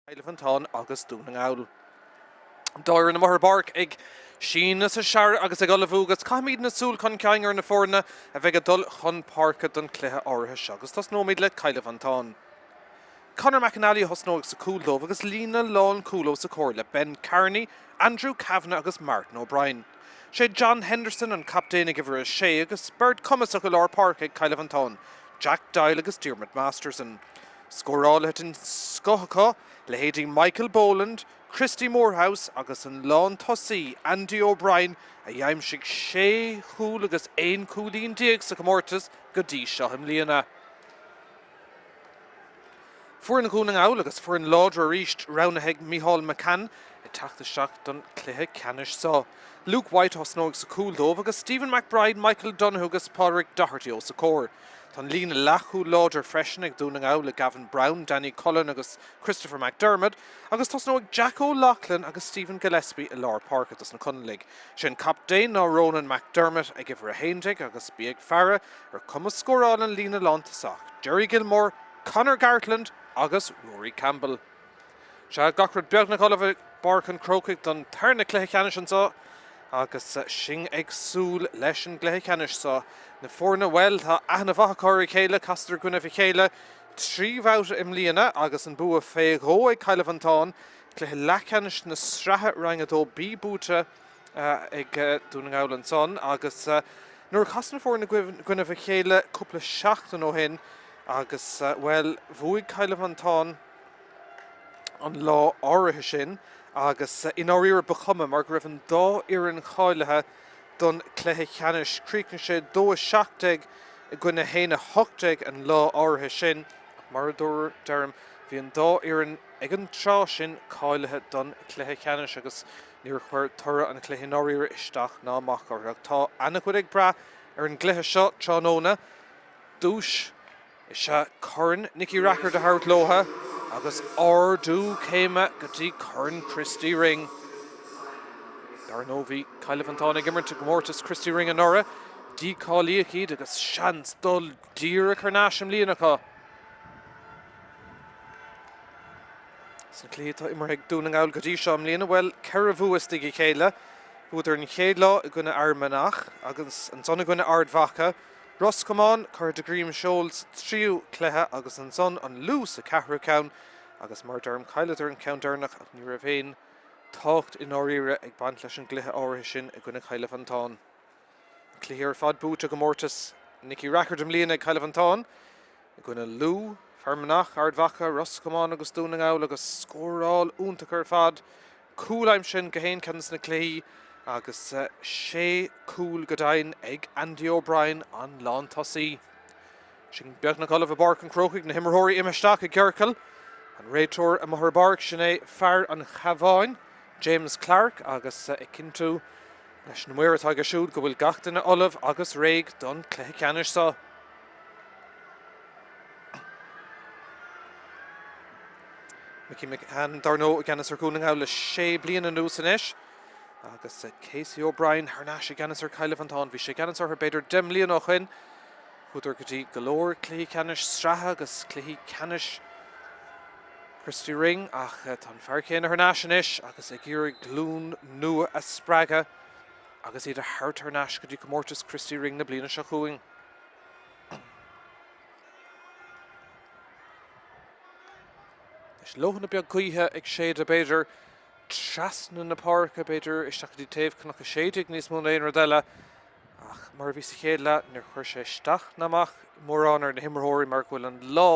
Eilefantán agus Donegal. Dáir na mar Páirc ag Ceannais sa sear agus ag olafúgus caimíd na súl chun ceangar na fórna a bheith dul chun Páirc don cluiche áirithe agus tas nóid le Eilefantán. Conor McAnally hosnóg sa cúldómh agus lína lán cúló sa cóir le Ben Kearney, Andrew Kavanagh agus Martin O'Brien. Sé John Henderson an captain ag bhar sé agus Spórt cumasach go lár Páirc ag Eilefantán, Jack Doyle agus Diarmuid Masterson. Scóráil het in Scóchaigh le héadí Michael Boland, Christy Morehouse agus an lán tosaí Andy O'Brien a dheimsigh sé chúl agus éon cúlín diaag sa comórtas go dtí seo himlíana. Fuair na Donegal agus fuair an láidre ríist rownathe Míchéal McCann I Tráchtaire don cluiche Ceannais seo. Luke White hosnóg sa cúldómh agus Stephen McBride, Michael Donoghue agus Páirc Doherty ó sa cóir. Tá lína leathú láidir freisin ag Donegal le Gavin Brown, Danny Cullen agus Christopher McDermott, agus tosnóg Jack O'Loughlin agus Stephen Gillespie I lár Páirc agus na Conlig. Sin captain ná Ronan McDermott ag bhar a héindig agus bíag fearra ar cumas scóráil an lína lántasach. Jerry Gilmore, Conor Gartland agus Rory Campbell. Se gachrad beag na cholah Páirc an Croke don tarna cluiche Ceannais an seo agus sin ag súl leis an cluiche Ceannais seo. Na fórna well tá ana bhacha cóirí chéile castar gona bhí chéile trí bhát im líana agus an bua féag ó ag Eilefantán cluiche le Ceannais na strathe rangadó bí búta ag Donegal an son agus nuair casna fórna gona bhí chéile cúpla seachtain ó hin agus well bhuaigh Eilefantán an lá áirithe sin agus in áíar bachama mar go raibh an dá iarrainn cháilethe don cluiche Ceannais críocann sé 2-7 I gcuine héine 8 an lá áirithe sin mar dúir derm bhí an dá iarrainn ag an trá sin cáilethe don cluiche Ceannais agus níor chuir tura an cluiche áíar isteach ná amach ach tá ana chuid ag bra ar an gcluiche seo tránóna dúis is se Corran Nicky Rackard a thart lótha agus ardú céime go dtí Corran Christy Ring. Dar nó bhí Eilefantán ag immert go mórtas Christy Ring an nora, dí cáilíoch iad agus seans dul díra carnáisiam líanacha. San clítá immar ag Donegal go dtí seo am líana, well, ceir a bhuas dig I chéile, búidir an chéad lá I gcuine armanach agus an son I gcuine ardmhacha, Ross Cumán, chuir de Grím Shoals tríú cluiche agus an son an lús a ceathrú ceann agus mar derm caiiletar an ceann ach ní raibh féin tácht in áíire ag bant leis an gcluiche áirithe sin ag gcuine Eilefantán. Clíar fad búta go mórtas Nicky Rackard am líana ag Eilefantán ag gcuine lú, fermanach, ardmhacha, Ross Cumán agus Donegal agus scóráil úntachar fad cúlaim sin go héin ceannas na clí agus sé cúl go dainn ag Andy O'Brien an lán tosaí. Sin beag na cholah Páirc an Chrócaigh na himreoirí imisteach ag Cearcail, an réiteoir a mar Páirc sinné fear an Chaváin, James Clark agus I cintú leis na muir atá go siúd go bhfuil gachtainna olamh agus réig don cluiche Ceannais seo. Mickey McCann dar nó Ceannais ar Donegal le 6 bliana nús inis. Agus Casey O'Brien Harnash Ceannais ar Eilefantán bhí sé Ceannais ar beidir 10 bliana ó chuin chuidir go dtí golóir cluiche Ceannais strathe agus cluiche Ceannais Christy Ring ach tá fear céanna Harnash inis agus ag iarraidh glún nua a spreaga agus iad a thart Harnash go dtí go mórtas Christy Ring na bliana seo chuaing. Is lóhanna beag gaotha ag séad a beidir trasna na Páirc a beidir isteach go dtí taobh chunach a séideag níos mó éon rodile ach mar bhí sa chéile níor chuir sé isteach namach mórrán ar na himreoirí mar bhfuil an lá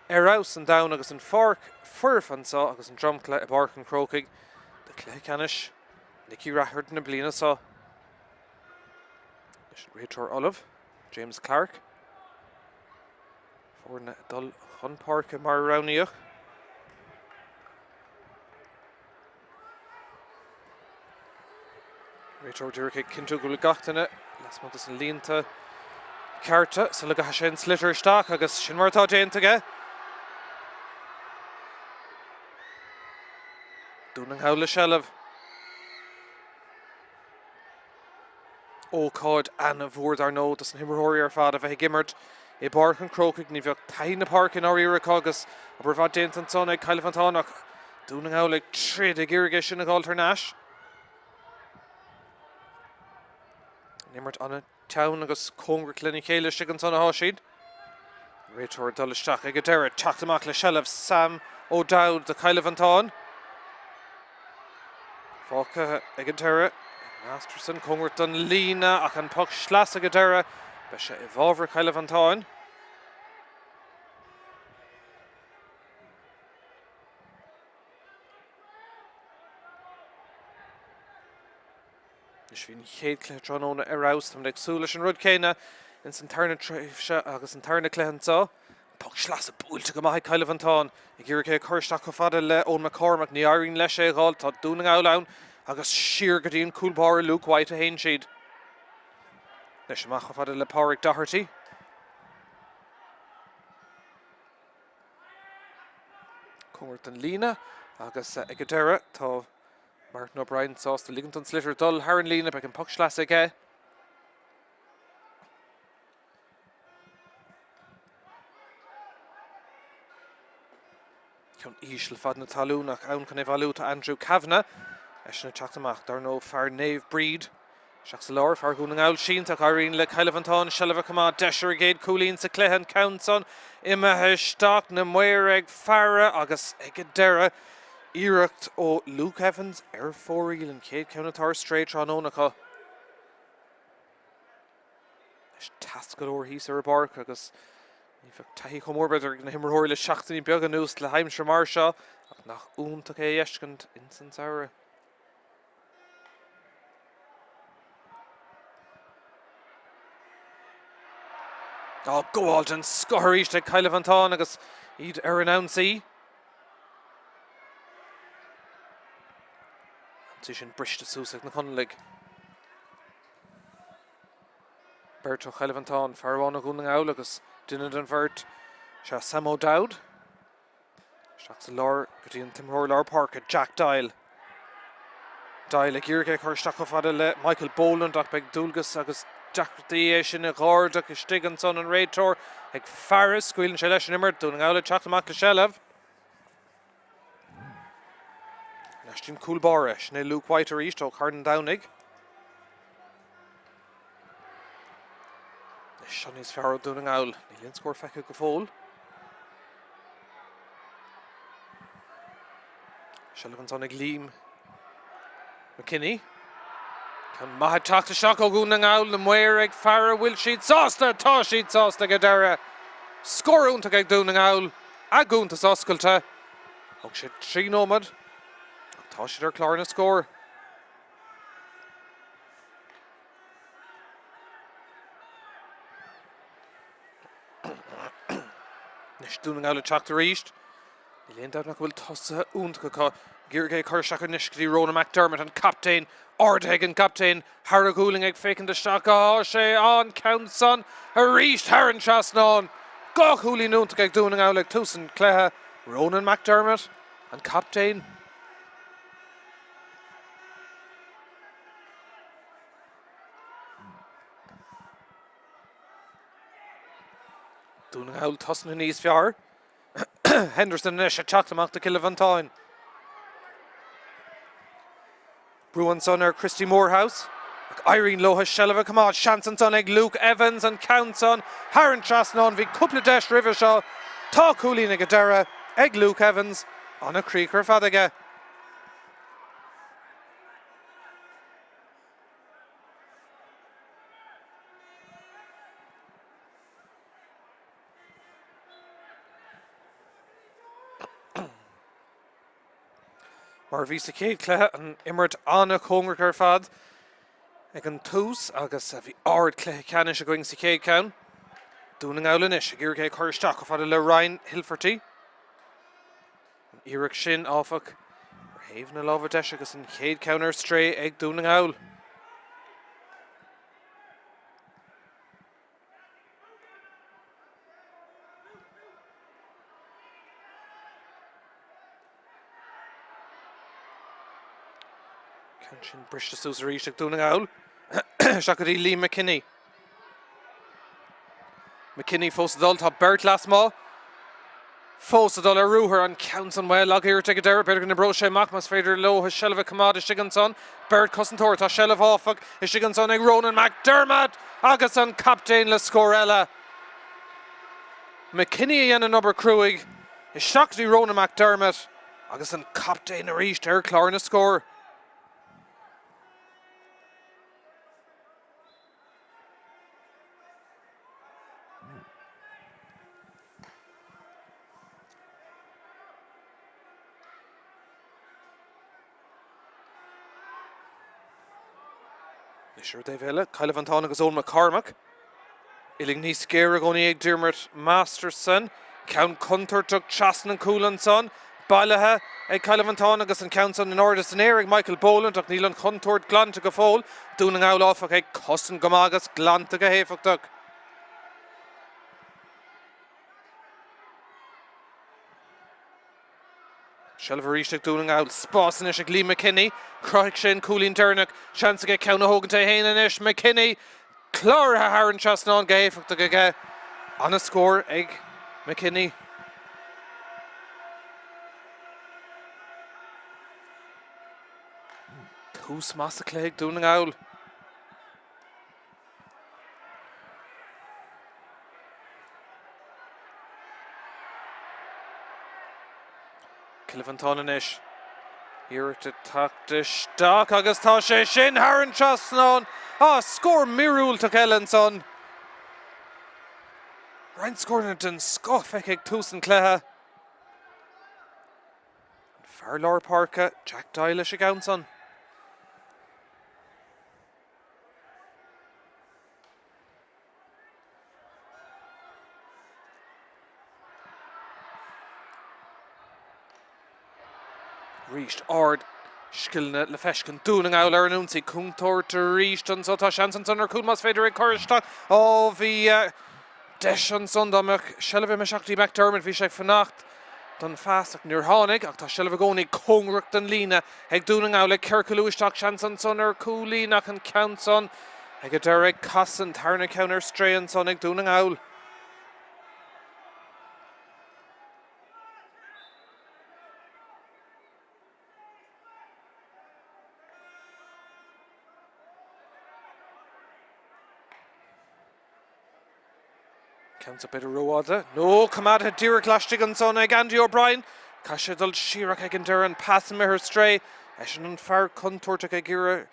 arás an domhan agus an Páirc fuirfan seo agus an dromcla I Páirc an Chrócaigh de cluiche Ceannais Nicky Rackard na bliana seo. Leis an réiteoir olamh James Clark fórna dul chun Páirc mar roghnaíoch. Réiteoir dúircha cintú go le gachtainna las mantas an líonta cearta sa le gaithe sin slitir isteach agus sin martá déantaige. Donegal le seileamh. Ócáid ana bhór ar nó das an himreoirí ar fad a bheith gimmert I Páirc an Chrócaigh ní bheadh taithne Páirc in áiríire agus a bhar bhd déanta an son ag Eilefantán ach Donegal like trid ag irrige sin ag altar nash. Nimmert anna town agus Congra Míchéal sigan son a háisiad. Réitor dolisteach ag deireadh teach amach le seileamh Sam O'Dowd de Cailh an Táin. Fáca ag deireadh Masterson Congra Drisleáin ach an puck slas ag deireadh be sé I bhábhar Cailh an Táin. Is bhín chéad clé tróna arás tam ag súla an rud céine in Sathairn tréimhse agus an tarna cléan tá. Puck slas a búilte go maith Cailh an Táin. I ggéirigh chuirteach go fada le ón McCormack ní airíonn leis é gáil tá Donegal ann agus siar go dtíon cúlbáir Luke White a haon siad. Leis amach go fada le Páirc Doherty. Congra Drisleáin agus ag deireadh tá Martin O'Brien sauce the Ligonton Slitter dull Haran Lena back in puck slas again. Count Ishel Fadna Talunach Aun can evaluate to Andrew Kavanagh. Eshna Chaktamach, there no far nave breed. Shaxalor, far gunning out sheen to Irene Le Cailivanton, Shelva Kama, Desher Gate, Coolin, Seclehan, Countson, Imma Stock, Namwereg, Farah, August Egedera. Irecht o Luke Evans, Air 4 Reel and Kate Counter straight on Onaka. Tascal or he's a bark, because if Tahi come over better than him or the Shachtini Bioganus, Laheim Shamarsha, nach Untake Yeshkant, instance hour. Oh, go Alton, scorrish to Cailh an Táin, agus he'd Aranouncey. Sin briste súsach na Conlig. Berto Cailh an Táin, Farháin a gúning áil agus duine den bhirt se Sam O'Dowd. Seach sa lár go dtíon timthóir lár Páirc Jack Dial. Dial ag iargé chuirteach go fada le Michael Boland ach beag dúlgus agus Jack Dí sin a gáird ag stigan son an réitor ag Farris scuilann sé leis an immert dúning áil teach amach le seileamh. Nastin Coolbarish, ne Luke White or East, Carden Downig. Shawnee's Farrow doing owl. Neilin score Feku Gafol. Shelvan's on a gleam. McKinney. Can Mahat talk to Shako Gunang Owl and Weireg Farrow will sheet Sosta, Toshit Sosta Gadara. Score on to get doing owl. Agun to Soskulta. Oh shit, 3 nomad. Tosh their Clarna score. Nish doing out of Tráchtaire East. He leaned out and will toss Untaka. Girgay Kershak and Nishkri Rona McDermott and captain Ardeg and captain Haragooling egg faking the shock. Oh, she on counts on a reached Haran Chasnon. Go Hooli Nuntaka doing out like Tusen Cleha Ronan McDermott and captain. Doing out tossing in East Fjord. Henderson and Ish chucked him out to Cailh an Táin. Bruin Sonner, Christy Morehouse. Irene Loha Shelva, come on, Shanson son egg Luke Evans and Counts on Haran Trasnon, vi couple Desh Rivershaw, Ta Cooley Nigadera, egg Luke Evans on a creeker Fadiga. Mar visa Céad Cléithe an immert anna Congra fad ag an tús agus a bhí ard Cléithe Ceannais a going sa Céad Ceann. Dúning Owlan is, Girgay Chuirteach of le Ryan Hilferty. An Eric Shin Offach. Haven a love Desh agus an Céad Ceann stray ag Dúning Owl. Canshin Bristol Susari Shak Dúning Owl. Shakadi Lee McKinney. McKinney fós dul tá Bert last má. Fósadul a rúthar an counts an well ag ir take dare better gonna bro sé Macmas féidir low has Shelva Kamad is Shiganson Bird Cousintor tá Shelva Offag is Shiganson ag Ronan McDermott agus an captain le Scorella McKinney and another Chrúcaigh is Shockedy Ronan McDermott agus an captain a reached her Clár na score. Sure Dave Ella, Kyle Van agus Owen McCormack. Iling ní scéire goni ag Dermot Masterson. Count Cunter took Chaston and Coolanson. Ballaha ag Kyle Van agus an Countson in Ordis and Eric Michael Boland took Neil and Cunter Glan to go fall. Dúning out off ag Costin Gomagas Glan to go Hayfuck Duck. Shelva reached Dúning out, Spásanish ag Lee McKinney, Croke Coolin Dernick, chance to get Count Hogan to Hainanish, McKinney, Clara Harren Chasnon gay for the on a score, egg McKinney. Who's Massaclaig Dúning out? Kilvantonanish here to Tráchtaire Stock agus tá sé sin Harren Chasnon score Mirúil to Kellenson Ryan Scornerton scoff ag Tusan Cleha Farlor Páirc Jack Doyle Shiganson reached Ard Skilna le Feshkin Dúning out ar anúnsaí Cúntóir to reached an so tá Shanson son ar Cúlmas féidir ag Corristach bhí deis an Sundamach Shelva me Seachtaí McDermott bhí sé fannacht don fastach níor tháinig ach tá Shelva gcónaí Congracht an lína ag Dúning out le Cluiche Shanson son ar Coolínach an Countson ag a Derek Cossin Tarna Counter Strahan son ag Dúning out. Counts a bit of Rowada. No, Kamad had Dira Clashtigan son ag Andy O'Brien. Cashadul Shirak ag Duran passing me her stray. Eshin and Far Cuntor to Gira.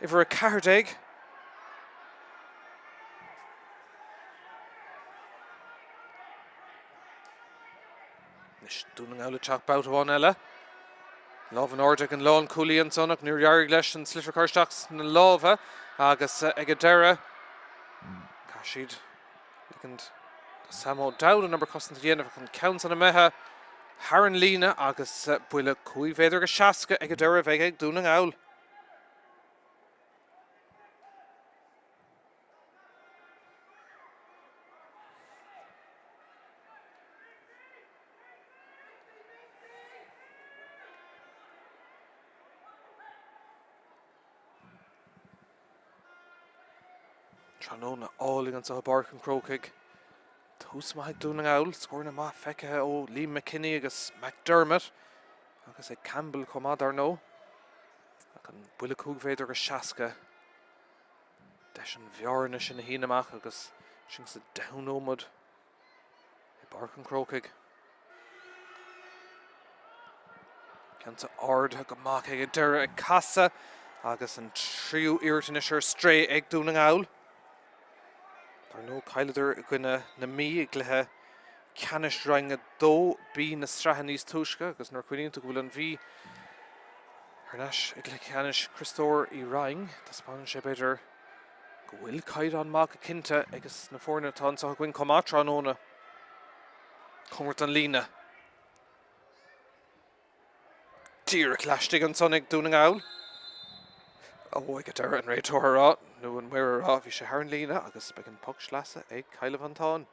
If a card egg. Nish Dúning out a chalk bout one Ella. Love and Ordic and Lawn Cooley and Sonok near Yariglesh and Slitter Karstocks and Lova. Agus Egadera. Kashid. And Samo Dowd number costing to the end of it counts on a meha Harren Lena agus Buile Cui Veder Gashaska Egadera Vega Dúning Owl. Tranona all against a Páirc and Chrócaigh. Tús maith Dúning Owl scoring a math feice ó Lee McKinney agus McDermott. Agus é Campbell comad ar nó. Ac an Buile Cúig féidir go seasca. Deis an bhearna sin na hínaach agus sin sa downómod i Páirc and Chrócaigh. Canta Ard go mac ag Dura ag Casa agus an tríú irtanisir stray ag Dúning Owl. Ar nó Caileidir gine na mí ag lethe Ceannais rang a dó bí na strahan níos túisce agus nar cuinnínta go bhfuil an bhí ar leis ag le Ceannais Christóir í rang tá spáin sé beidir go bhfuil caiid an mac a cinnte agus na fórna tá sa gcuin comatra anóna Conracht an lína. Díra cláistigh an son ag Dúning Owl. I get there and right to her out. No one where her off. You should Harren Lena. Agus begin puck schlassa ag Kyle Van Taun.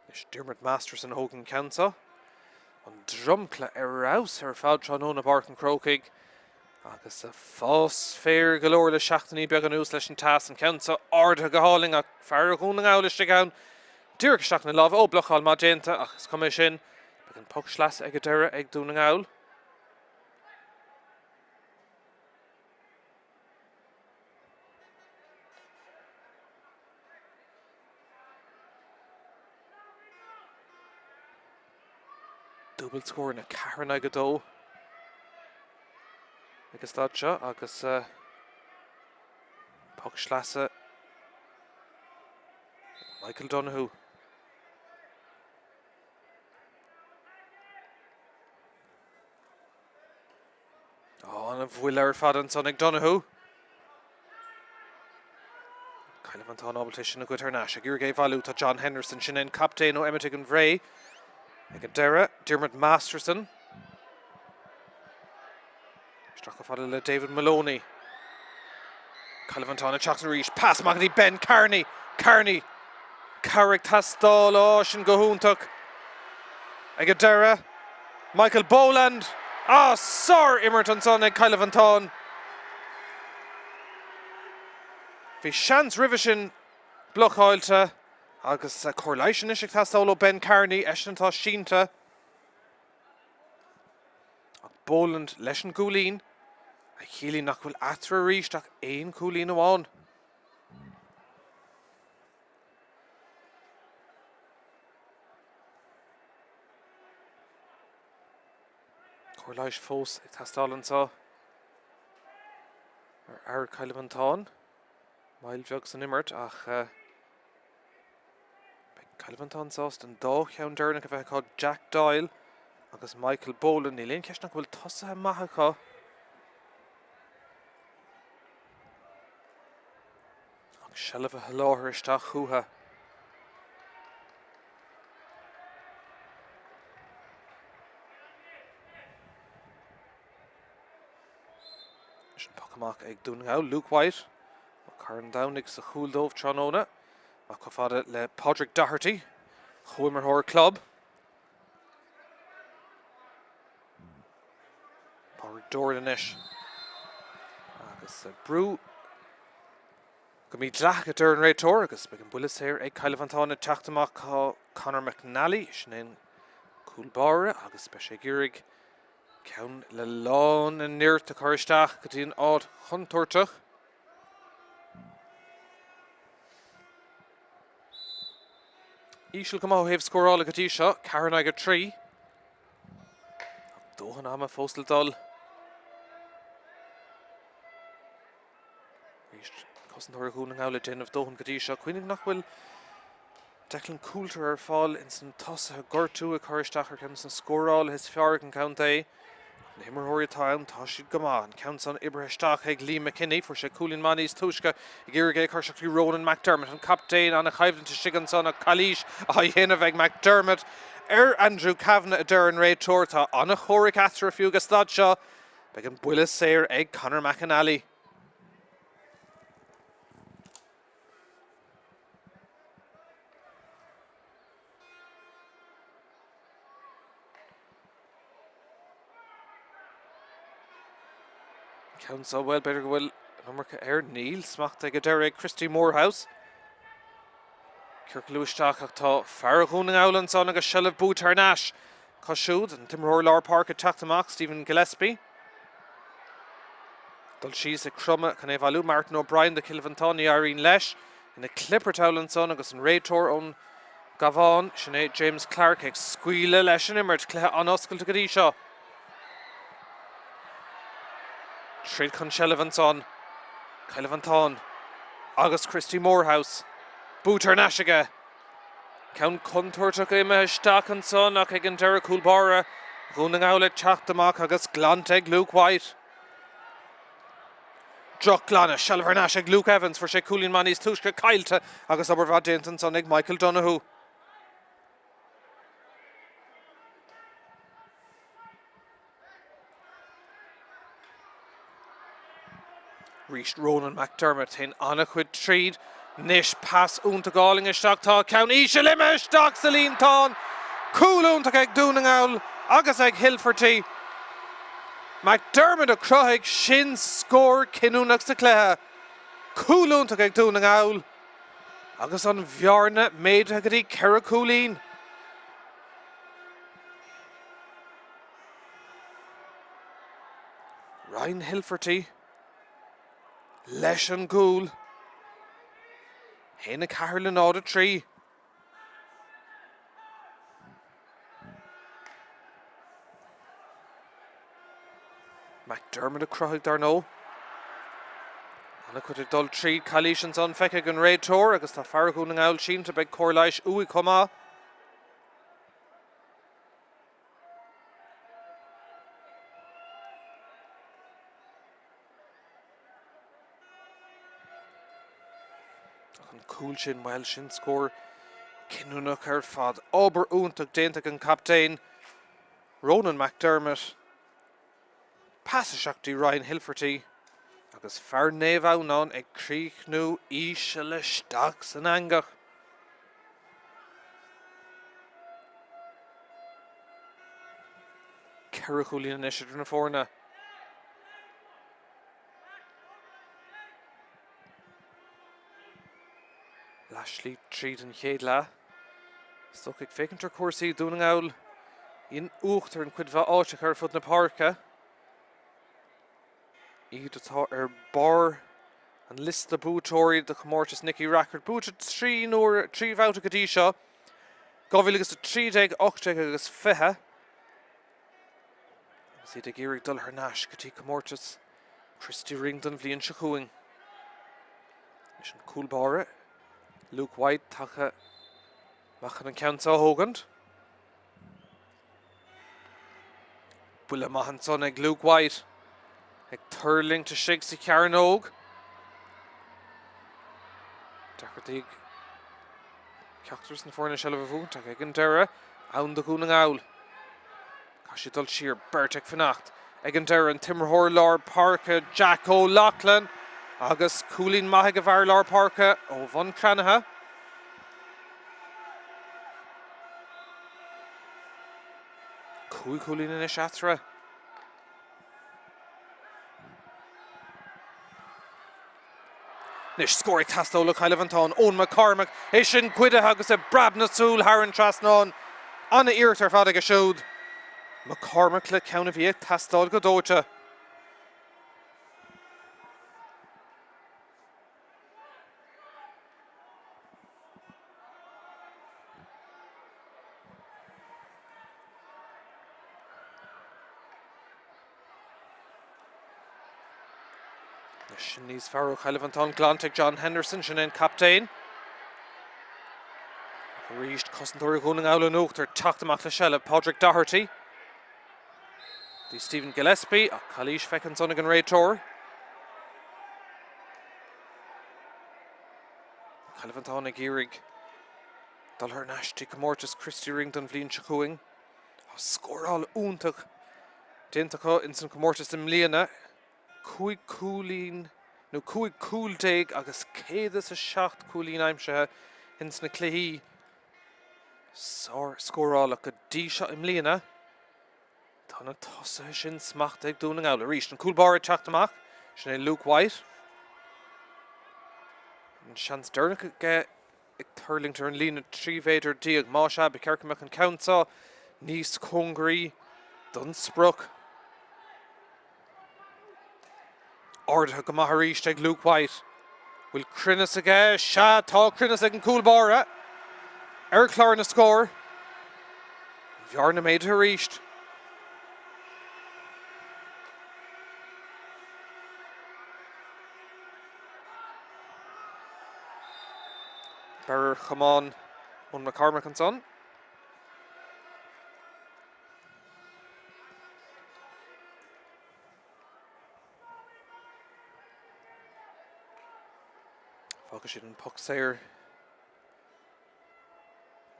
Is Dermot Masterson Hogan Cansa. On Drumcla Erouse her foul Tranona Páirc and Chrócaigh. Agus a fós fér galore le seachtaí beag an ús leis an tas an count so ardha go háling ach fear gúna álaiste gan. Dúrcha seach na láh ó blochail má déanta agus cuma sin beag an puck slas ag a deire ag dúna áil. Double score na Ceannais go dó. Agus tá seo agus puck slasa Michael Donoghue. An a bhfuil ar fad an son ag Donoghue. Kind of an tá ábalta sin a go tarnáis a gur gé bhú tá John Henderson sin in captain ó Emmet an bhré ag an deire Diarmuid Masterson. Struck a fada le David Maloney. Calvantana Chuck Reach. Pass Magni Ben Carney. Carney. Carrick Tastal Ocean Gohuntuk. Agadera. Michael Boland. Sir Immerton son ag Calvantan. Bhí seans rivishin blochailte agus Cluiche is ag Tastal Ben Carney eisintá sínta. Boland leis an gúlín. A chéilí nach bhfuil atra ríist ach éon cúlín amháin. Cluiche fós ag tastálan sa. Ar Calvantán. Mail bheag san immert ach Calvantán sást an dó cheann dearna go bheith called Jack Doyle agus Michael Boland ní léon ceist nach bhfuil tosathe maithacha. Shelf a láthir isteach chuatha. Is an puck amach ag Donegal, Luke White. Cairn Downig sa chúldómh Tróna. A go fada le Páirc Doherty, Chuimmerthóir Club. Páirc Dordanis. Agus Brú. Go mí dleach a dúr an réitóir agus beag an bulas here ag Calvantán teachtamach Conor McNally sin in Coolbara agus be sé gúrig ceann le lán an níirt a choristeach go dtíon ád chuntóirteach. Ísisiil go má héobh scórála go dtí seo, Ceannais go 3. Dóchan am a fóstal dul. Cosntóir gúna gála déanamh dóchan go dtí seo. Cuinnigh nach bhfuil Declan Coulter ar fáil in san tosathe gortú a choristeach ar ceann san scórála his fearg an count é. Na himmarthóirí táim tá siad go maith an count san ibraisteach ag Lee McKinney for sé cúlín maníos túisce i ggéir gé chuirseach Ronan McDermott an captain anna chaimhdann sigan san a Cluiche a dhéanamh ag McDermott Andrew Kavanagh a dúr an réitóir tá anna chóric atra fiú go stad seo beag an builis séir ag Conor McNally. Count so well better will number Neil smacht ag a deire Christy Morehouse. Cluiche tá fear gúna álan son agus shelf bú tarnáis cosisiúd an timreoir lár Páirc a teachtamach Stephen Gillespie. Dul síos ag cruma can éhvalú Martin O'Brien de Kilvantán í airíonn leis ina clipper tálan son agus an réitóir ón Gabhán sin James Clark ag scuile leis an immert cluthe an oscailte go dtí seo. Tríd chun Shelvantán, Calvantán, agus Christy Morehouse. Bútar náisiige. Ceann contoirteach imime isteach an son ach ag an deire Coolbara. Gúna gála teachtamach agus glant ag Luke White. Droch glanna, Shelvernash ag Luke Evans for sé cúlín maníos túisce cailte agus obair déantan son ag Michael Donoghue. Reached Ronan McDermott in anna chuid tríd. Nish pass únta gáling isteach tá ceann íse lime isteach sa líontán. Cúil únta ag Donegal agus ag Hilferty. McDermott a Chrócaigh sin score cinúnach sa cluiche. Cúlúnta ag Donegal. Agus an bhearna méid ag dí Ceithre Cúlín. Ryan Hilferty. Leis an gúl. Héna Carolan áda trí. McDermott a Chrócaigh dar nó. Anna could a dul trí Cluiche an feice an réid tóir agus tá fear gún an áil sin to beg Chrócaigh uí comá. An cúil sin weil sin scór cinúnach ar fad. Obair úntach déantach an captain Ronan McDermott. Passaseachtaí Ryan Hilferty agus fear néamh ag críochnú íse le steach san angach. Ceithre Cúlín in isidre na fórna. Lashley tríd an chéad le. Stoch ag fécintar cuasaí Donegal in uachtar an cuid bheith áiteach ar fud na Páirce. Iad atá ar bar an lista bútóirí de chomórtas Nicky Rackard. Búta trí bhouta go dtí seo. Gábhfuil agus a 13, 8 agus 5. Agus iad ag iarraigh dul ar náis go dtí chomórtas Christy Ringdon bhliain se chuaing. Leis an cúlbáire. Luke White tacha machan an countá hógant. Bula mahan son ag Luke White. Ag turling to sig sa cearan óg. Deachirtaigh ceachtaras na fórna seileh bhúnt ag an deire ann do gún an áil. Cá si dul siar beirt ag fannacht. Ag an deire an timreóir lár Páirc Jack O'Loughlin agus Cúlín maithe go bhar lár Páirc ó Bhon Cranatha. Cúlín in is atra. Nis scóraigh tastóla Chailevantán ón McCormack é sin cuide agus a brabna súl Haran Trasnán anna irt ar fad ag a siúd. McCormack le ceanna bhí tastáil go dóite. Níos fearr Chailevantán glantaigh John Henderson sin in captain. Ríist cosantóir gún an áil an uachtar teachtamach le seileh Pádraig Doherty. Dí Stephen Gillespie a Cluiche fecinn son ag an réid tóir. Chailevantán ag iarraigh dul ar náistí chomórtas Christy Ringdon bhliain se chuaing. Scóráil úntach déantacha in san chomórtas im mbliana. Cúig cúltéig agus céad a 7 Cúlín aimsethe hins na cluichí. Scórála go dtí seo im mbliana. Tá na tosathe sin smacht ag Donegal. Ríist an cúlbáir teachtamach sin é Luke White. An seans dúnach ag turlingtar an lína tríomhéidir díag máise be cearcamach an countá níos congraí Dunsbrook. Ordatha go maith ríist ag Luke White. Bhfuil crinneas aige, tá crinneas ag an cúlbáire. Ar clár na scór. Bhearna méid a ríist. Beir chamán ón McCormack an son. Fágad siad an puck saoir.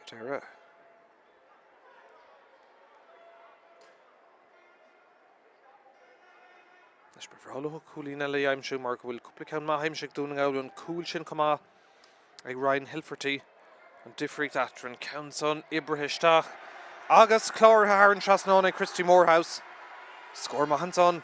Deire. Leis befrála Cúlín eile aimsiú mar go bhfuil cúpla ceann maith aimsigh Donegal an cúil sin comá ag Ryan Hilferty an difríocht atra an ceann son ibritheisteach agus clár Haran Trasnán ag Christy Morehouse. Score Mahanson.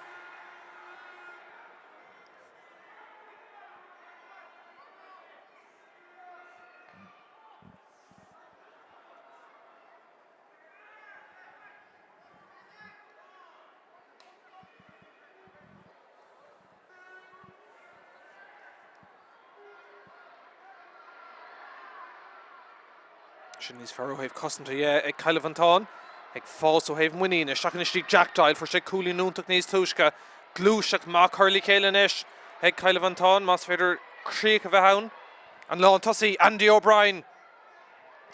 Sinníos fear ó haibh cosanta ag Caile Van Táin. Ag fós ó haibh muíine, seachan is tí Jackdail for sé cúlí núntaach níos túisce. Glúiseach má Curly Céilean is ag Caile Van Táin, más féidir Chrócaigh a bheith ann. An lán tosaí Andy O'Brien.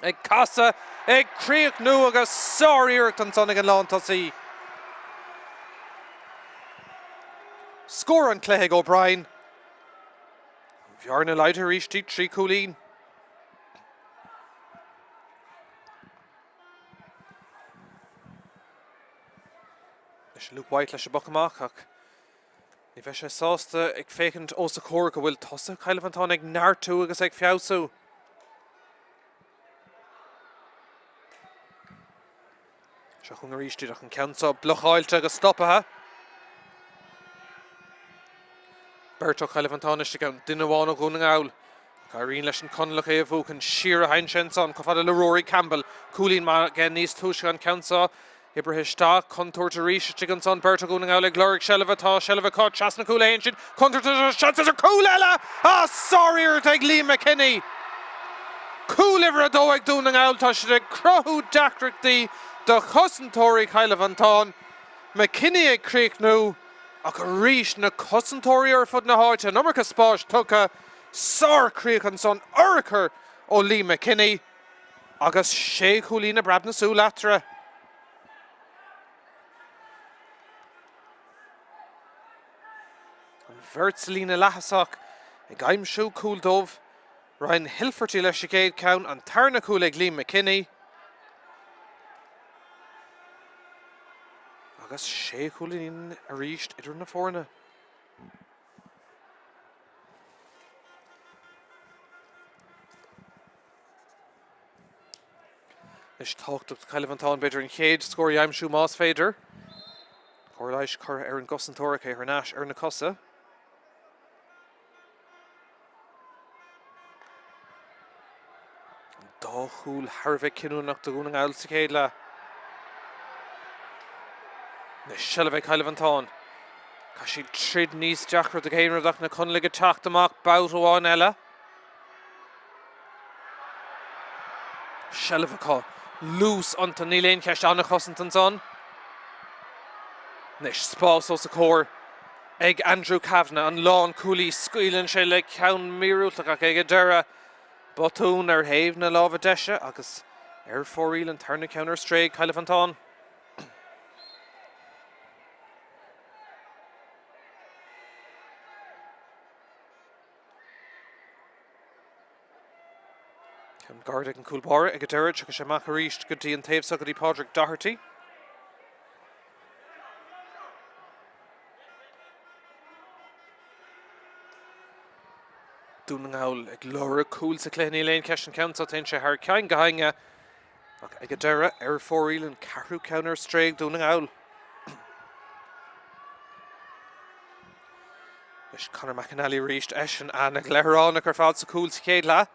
Ag casa, ag Chrócaigh nu agus sáiríocht an son ag an lán tosaí. Score an Cluiche O'Brien. Bhearna leid a ríis tí trí cúlín. Luke White leis a bocamach ach ní bheith sé sásta ag fécint os a chóir go bhfuil tosa Caile Van Táin ag neartú agus ag fiabhsú. Se chun a ríistíach an ceansa blocháilte agus stoppathe. Berto Caile Van Táin is gan duine bháin ó gún an ghail. Caíonn leis an conlach é a bhúg an siar a hain sin son go fada le Rory Campbell. Cúlín má gan níos túise an ceansa. Ibrahim Stá, contour to reach Chiganson, Berta going out like Gloric Shelva caught Chasna Cool Ancient, contour to chances are cool Ella. Ah, sorry, or take Liam McKinney. Cool ever a doig doing out, touched the Crow Dacrick the Cousin Tory Caile Van Táin. McKinney a creek nu, a reach na Cousin Tory or foot na heart, and Ummerka Sposh took a Sar Creek and son Urker o Liam McKinney. August Shea Coolina Brabna Sue Latra. Vertzelina Lahasach, ag Aimsú Cool Dove, Ryan Hilferty le Chicade Count, and Tarna Cool ag Liam McKinney. Agus sé Coolin a reached idir na fórna. Is talked up to Caile Van Táin beidir an chéad score Aimsú más féidir. Corlais cur an Gosan Tóracha ar Nash ar na Cosa. Dáthúil Harvey Kinúnach do gúna gáil sa céad le. Na Shelva Caile Van Táin. Ca si trid níos deachra do céanradach na conlaige teacht amach bout óháin eile. Shelva cá lús anta ní léon ceist anna chosant an son. Nis spás os a cór ag Andrew Kavanagh an lán cúlí scuileann sé le ceann míúlach ag a deireadh. Botún ar haimh na lámha deise agus ar fóríl an tarna ceann ar stréig Caile Van Táin. Ceann Gardaigh an cúlbáire ag a deireadh agus sé mac a ríist go dtí an taobh sogadí Páirc Doherty. Dún an ghail ag lora cúil sa cléannaí léon ceist an ceann sa taon sé thar ceann go hainge ag a deireadh ar fóríl an carthú ceann ar stréig dún an ghail. Is Conor McAnally ríist eis an anna gléireánach ar fád sa cúil sa céad le.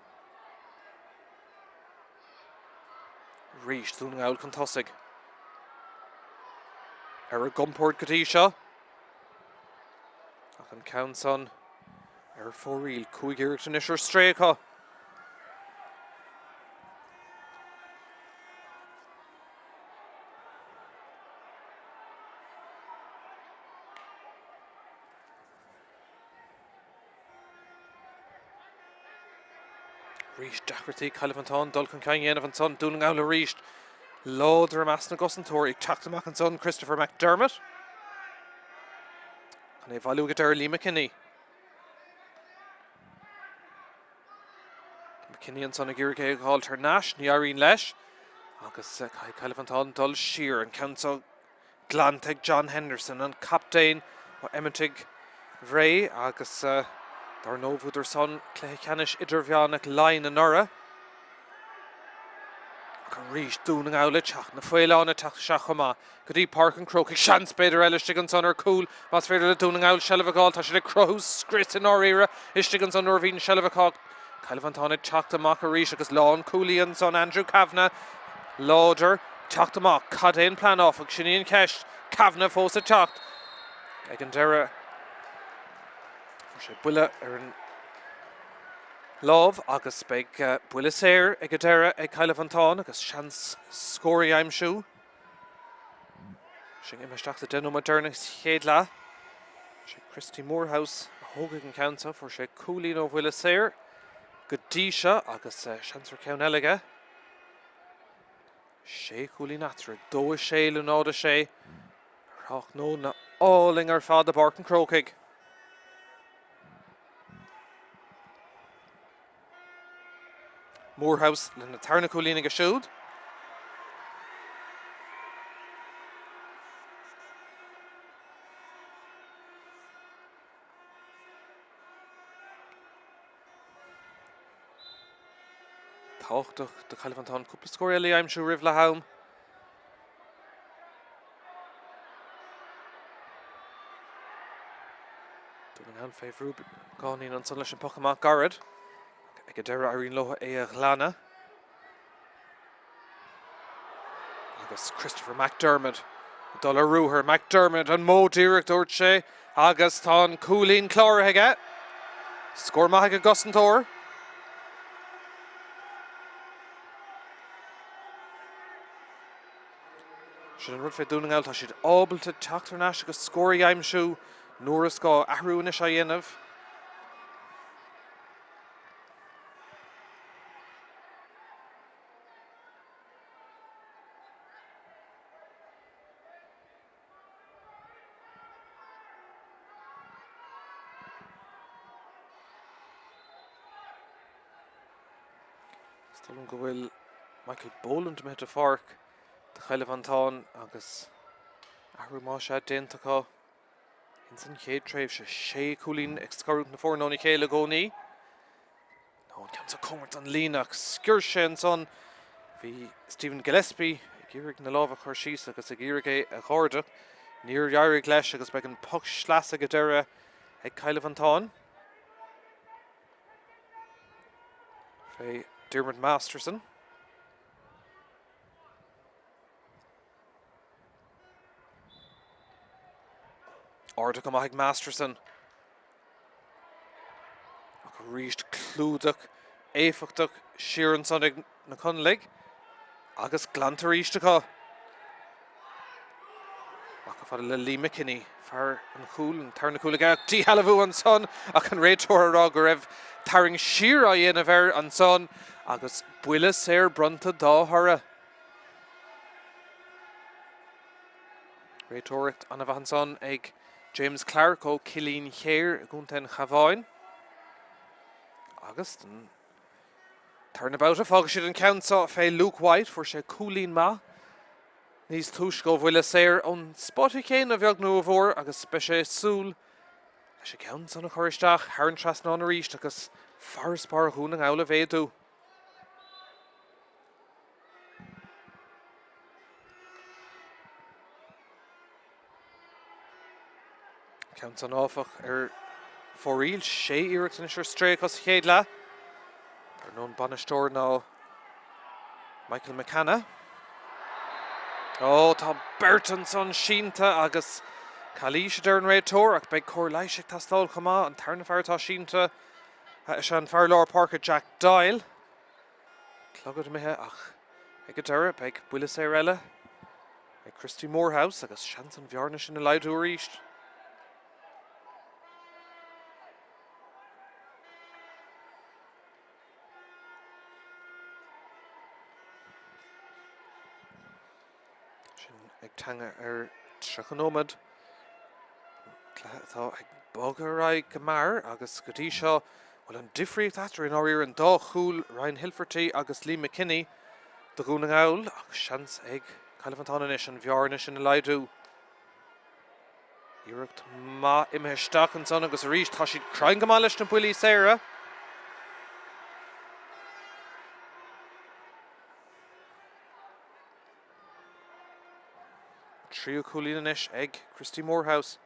Ríist dún an ghail chun tosaigh. Ar a gumpórt go dtí seo. Ach an ceann son ar fóríl cúig iirtain is ar stréigh. Ríist deachratí Caile Van Táin dul chun ceann dhéanamh an son dún an ghail a ríist. Láidir meas na Gosan Tóir ag teacht amach an son Christopher McDermott. Can é bhailú go deir Liam McKinney. McKinney an son ag iargé ag háil tar Nash ní aíonn leis. Agus Caile Van Táin dul siar an ceann Glanteg John Henderson an captain o Emmentig Bhré agus dar nómhúidir son Cluiche Ceannais idir bheánach Láin an Nora. Rís dúna ála teach na foiileána teach seach chumá. Go dtí Páirc an Croke seans beidir eile stigan son ar cool. Mas féidir le dúna áil sellbhaáil tá sé le crothús scrit in áíire is stigan son ar bhín sellbhaá. Cailbhantána teach amach a rís agus lán coolíonn son Andrew Kavanagh. Lauder teach amach cad éon plan off ag sinníon ceist. Kavanagh fós a teach. Ag an deire sé buile ar an lámh agus beag buile séir ag a deire ag Cailbhantáin agus seans scóirí aimsú. Sin imisteach a denú moderna chéad le. Sé Christy Moorhouse a thógaigh an counta for sé coolín ó bhuile séir. Go dtí se agus seansar ceann eile. Sé coolín atra dó sé le náda sé. Rách nó na áling ar fad a Páirc an Chrócaigh. Moorhouse le na tarna coolín a siúd. Táchtach de Cailbhantáin cúpla scóir eile aimsú ribh le haim. Dúna an féh rúb gáín an son leis an pochaach garad. Ag a deire aíonn lotha é a ghlaana. Agus Christopher McDermott. Dul ar rúthair McDermott an módíreacht dúirt sé. Agus tá an coolín chláirithe. Scór maithe go gosantóir. Sin an rud fé dúna áil tá siad ábalta teachtar neis agus scóirí aimsú nuair is gá ahrúna sé dhéanamh. Stalin go bhfuil Michael Boland mit a Páirc de Cailbhantáin agus ahrú má sé déantacha. In san chéad tréimh sé coolín ag scarút na fórnóí chéile gcónaí. Nó an ceann sa cummart an líneach sciúr sé an son. Bhí Stephen Gillespie ag iarraigh na lámha chuir síos agus ag iarraigh é a cháirde. Níor dhearraigh leis agus beag an puck sleasa go deire ag Cailbhantáin. Fé Dermot Masterson. Arda go maith Masterson. Ach ríist clúdach, éfachtach, siaran son ag na conlaigh. Agus glantar ríisteachá. Ach fad le Lee McKinney, far an chúl, an tarna cúla gach. Dí halabhú an son, ach an réitóir ará go raibh taring siar a dhéanamh ar an son. Agus buile séir brunta dáthara. Réitóireacht an a bheith an son ag James Clark ó Cilín Chéir gúntain Chaváin. Agus an turnabout a fág siad an countsa fé Luke White for sé coolín má. Níos túis go bhfuile séir ón spotí céin a bheag nó a bhór agus be sé súl. Leis sé count san a choristeach, thar an trasná na ríist agus farspar hún an ála bhéadú. Count an áfach ar fóríl sé iireachta na stréach os chéad le. Ar nón banistóir ná Michael McCanna. Ó, tá Burton son sínta agus Cluiche ar an réitóir ach beidh Chrócaigh tastáil chumá an tarna fearrtá sínta se an fearlár Páirc Jack Doyle. Clogad mithe ach ag a deire beidh buile séir eile ag Christy Moorhouse agus seans an bhearna sin na leidú ríist. Ag tanga ar Trachtaire. Tá ag bogarráid go mar agus go dtí seo bhfuil an difríocht atar in áír an dá chúl Ryan Hilferty agus Lee McKinney do gúna áil ach seans ag Cailbhantáin is an bhearna sin na leidú. Iireacht má imeisteach an son agus a ríist tá siad crainn go má leis na builí séire. Tríú Coolín inis ag Christy Morehouse.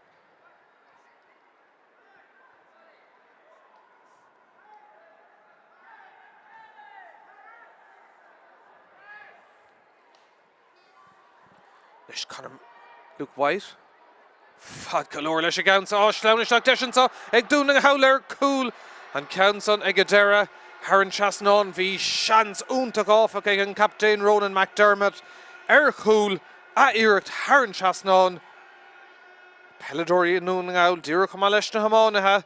Leis Conor Luke White. Fad galore leis a gans Sláine Slaach Deishansa ag dúna howler cool an Counson ag Adera Haran Chasnon hí seans úntaach áfach ag an captain Ronan McDermott cool a iirecht Haran Chasnon Peladori núna hawl dúra chumá leis na hamánaithe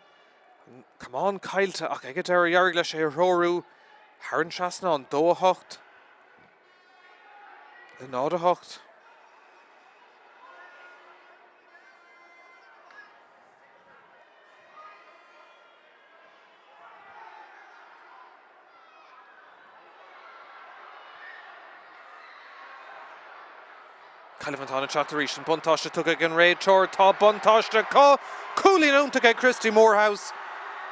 come on Kailte ach ag Adera dhearg leis é rórú Haran Chasnon dó a hocht le nád a hocht. Calvantana Tráchtaire buntáiste tug ag an réid teir tá buntáiste cá Coolín úntaach ag Christy Morehouse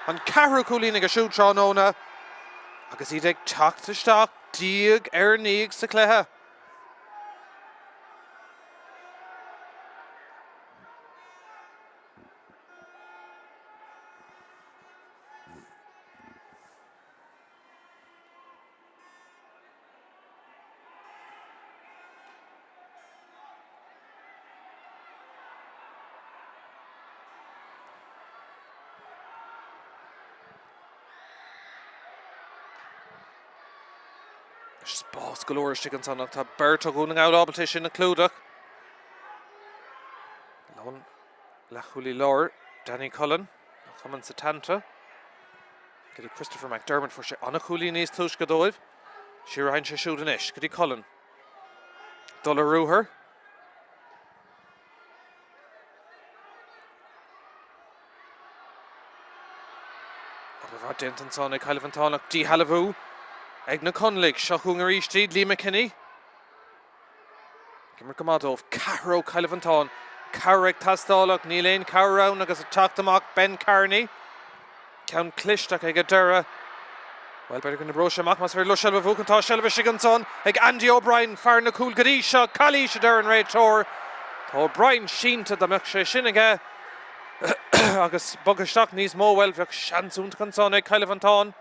an ceathrú Coolín ag a siúd seánóna agus iad ag teachtasteach díag ar níag sa chluthe. Spás galore stick an sannach tá Bert a gúna out ábalta sin na clúdach. Lán le chuúlaí leir Danny Cullen chumann sa tanta. Gadi Christopher McDermott for sé anna chuúlaí níos túis go dóibh. Sí rahain sé siúd inis. Gadi Cullen. Dul a rúthair. Bhar Denton son ag Calvantánach dí Halavú. Ag na Conlig, Seachún ar Ístí, Lee McKinney. Gimmer Gamadov, Caro Calvantán, Carrick Tasdalach, Níl Carrown agus a Tachtamach Ben Carney. Count Cluiche ag Adera. Well, better going to broach amach mas fer Lushel Vukantá Shelva Shiganson. Ag Andy O'Brien, Farna Cool Gadisha, Kali Shadar Ray Tor. O'Brien Sheenta the Mach Shinniga. Agus Bugashtak Nís Mo well Vuk Shansund Kanson ag Calvantán.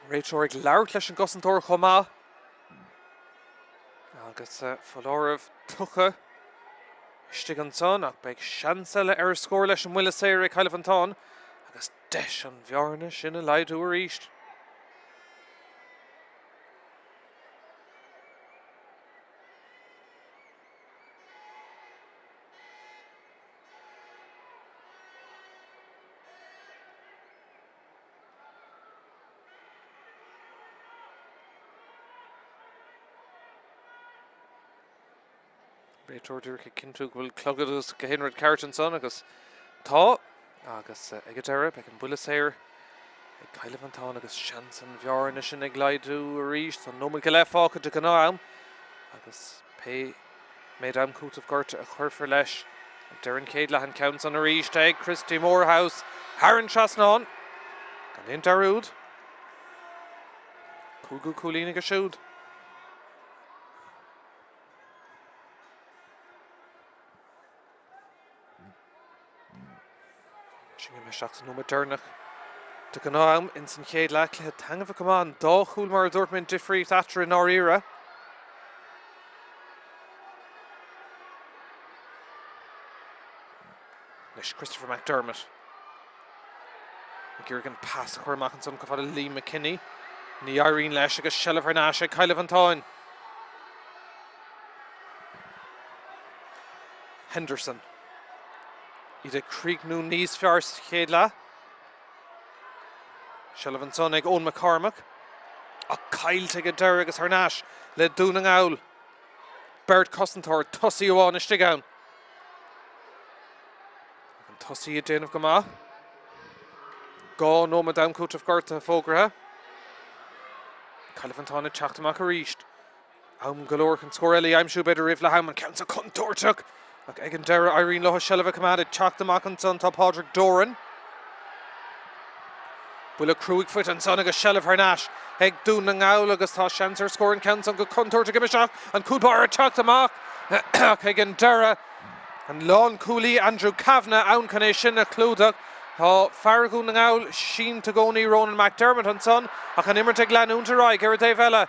Rachel ag leabhart leis an gosantóir chomá. Agus fallóramh tucha istigh an son ach beidh seansa le ar scóir leis an bhuile saoir ag Calvantán agus deis an bhearna sin a leidú ar íst. Réiteoir dúircha cinú bhfuil clogadús go Henry Carton son agus tá agus ag Adera ag an bhuile saoir ag Calvantán agus seans an bhearna sin ag leidú ar íst an nómad go le fácha de gnáam agus pe méid am cútamh gorta a chuirfar leis ag Darren Cade lehan counts an ar íst ag Christy Morehouse Haran Chasnon gan in darúd Cúgu Coolín ag a siúd. Singe me seach nó Dernach de gnáam in san chéad le le tanga bh cumán dá chúil mar a dúirt minn difríocht after in áíra. Leis Christopher McDermott. Gurgan pass a chuirmach an son go fáil Lee McKinney. Ní airíonn leis agus Shelver Nash ag Calvantán. Henderson. Iad a críoc nó níos fearr chéad le. Shelvan son ag Owen McCormack. A Kyle ag Adera agus Harnash le dúna ngáil. Bert Costantor tosaí amháin istigh ann. An tosaí a déanamh go maith. Gá nóma damcútamh gorta fógrathe. Calvantán teachtamach ar íst. Am galore can score early. I'm sure better rih le ham an counts a contortach. Ag ag an deire Irene Loha Shelva Kamada teachtamach an son tá Páirc Doran. Bula Cruig foot and son agus Shell of Harnash. Eg Donegal agus tá Shancer scoring counts on go contour to give a shot and Coolbar Tráchtaire Kegan Dara and Lon Cooley Andrew Kavanagh Aun Connection a Clúdach. Páirc Donegal Sheen to go ni Ronan McDermott and son a can immer take Glen unta Rai Garrett Vela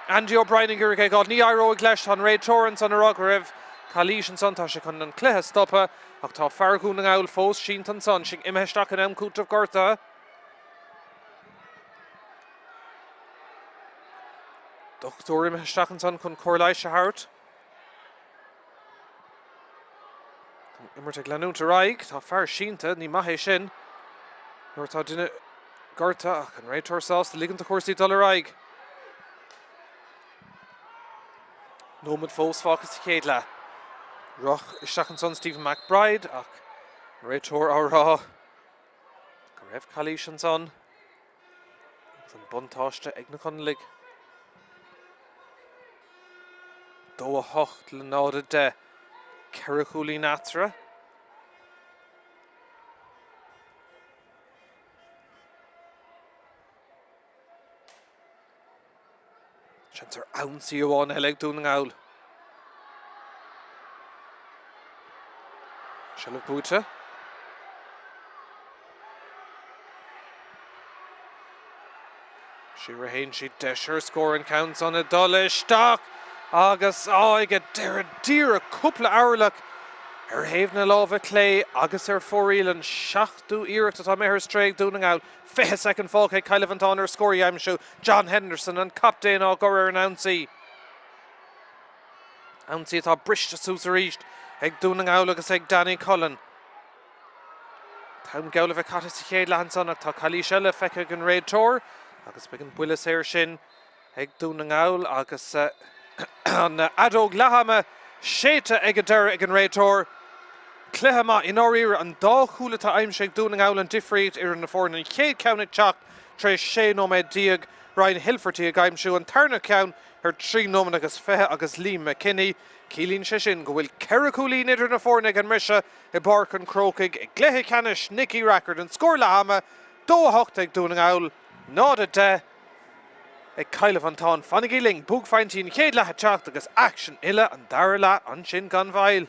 Andy O'Brien and Gurke God ni Iro Glesh on Ray Torrance on a Rogarev Cluiche and son Tasha can and Cluiche stoppa ach tá Páirc Donegal fós Sheen and son shing imhestach and em Cút of Gorta. Doctor imhestach and son con Cluiche Hart. Immer take Glen unta Rai tá Páirc Sheen ni mahe shin. Nor tá dinne Gorta ach an Ray Torrance the ligan to Corsi Dullarag. Nomad fós focus Chéadla. Roch isteach an son Stephen McBride ach Réitor á rá go raibh Cluiche an son agus an buntáiste ag na Conlig. Dó a hocht le náda de Ceiricúlí Natra. Chancer ouncy óháin heleg Donegal. Shell of Búta. She rehain she desher scoring counts on a Dullish stock. Agus I get dear a couple of hour look. Her haven love clay agus her foril and shachtu Eric to Tom Straig Donegal. Fifth second fall Kyle Van Tonner score I'm sure John Henderson and captain O'Gorra and Ouncy. Ouncy thought Brish to Susa reached. Eg Donegal agus eg Danny Cullen. Town Gaul of a Catas Chéadla and son tá Cluiche le feice an Ray Tor agus begin Willis here shin. Eg Donegal agus an Adog Lahama Sheta eg Dara eg an Ray Tor. Cluiche in Orira and dá chúla tá aimsig Donegal and different ir in the foreign and Chéad County Chalk tre Shane Omed Diag Ryan Hilferty ag aimsú an Tarna Count her trí nóman agus fethe agus Liam McKinney. Keeling Shishin go will Ceiricúlí nidir na fórnig an Misha I Páirc and Chrócaigh ag Cluiche Ceannais Nicky Rackard and score Lahama dó a hocht ag Donegal náda de ag Kyle Van Tonner Fanigíling búg faintín Chéadla Teacht agus action ille an Darla an sin gan bhail.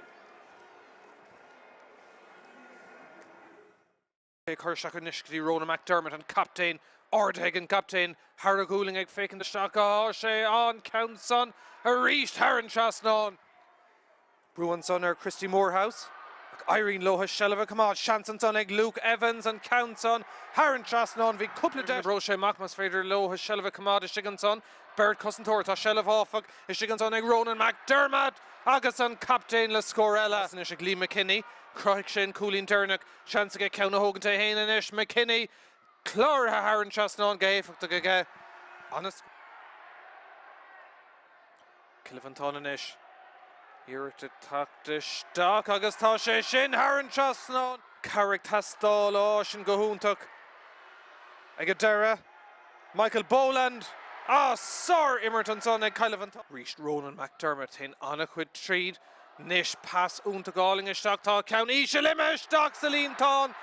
Chuirseach an Niscadí Ronan McDermott and captain Ardeg and captain Páirc Gúling ag faking the stock sé on counts on a reached Haran Trasnon. Bruin son Christy Morehouse. Irene Loha Shelva come on Shanson son ag Luke Evans and counts on Haran Trasnon vi couple of days Roche Macmas Fader Loha Shelva come on Shigan son Bird Cousin Torta Shelva Hoffag Shigan son ag Ronan McDermott agus an captain Le Scorella and Ishig Lee McKinney Croke Coolin Dernock chance to get Counter Hogan to Hain and Ish McKinney Clara Haran Trasnon gave to get honest Cliffanton and Ish. Here to talk the stock, August Tasha Shin, Haran Trasnon, Carrick Tastall, Ocean Gohuntuk, Agadera, Michael Boland, Sir Immerton son, and Kyle Van Tonner. Reached Ronan McDermott in Anaquid Treed, Nish pass Untagalling a stock talk, Count Ishalimesh, stock Celine Ton,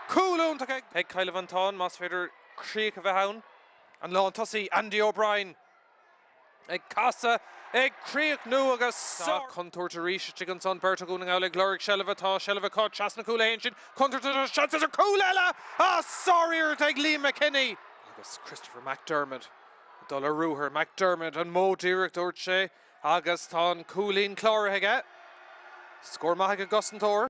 Cool Untak, Egg Kyle Van Tonner, Mosfeder, Creek of a Hound, and Lon Tussie, Andy O'Brien. Ag Casa, ag Creek nu agus Sar contour to reach Chicken son Berta Donegal ag Gloric Shelva tá Shelva caught Chasna Cool Ancient contour to the chances are Coolella sorry ag Liam McKinney agus Christopher McDermott Dollar Ruher McDermott and Mo Dirick Dorche agus tá Coolín Clara hige score mahag Augustin Tor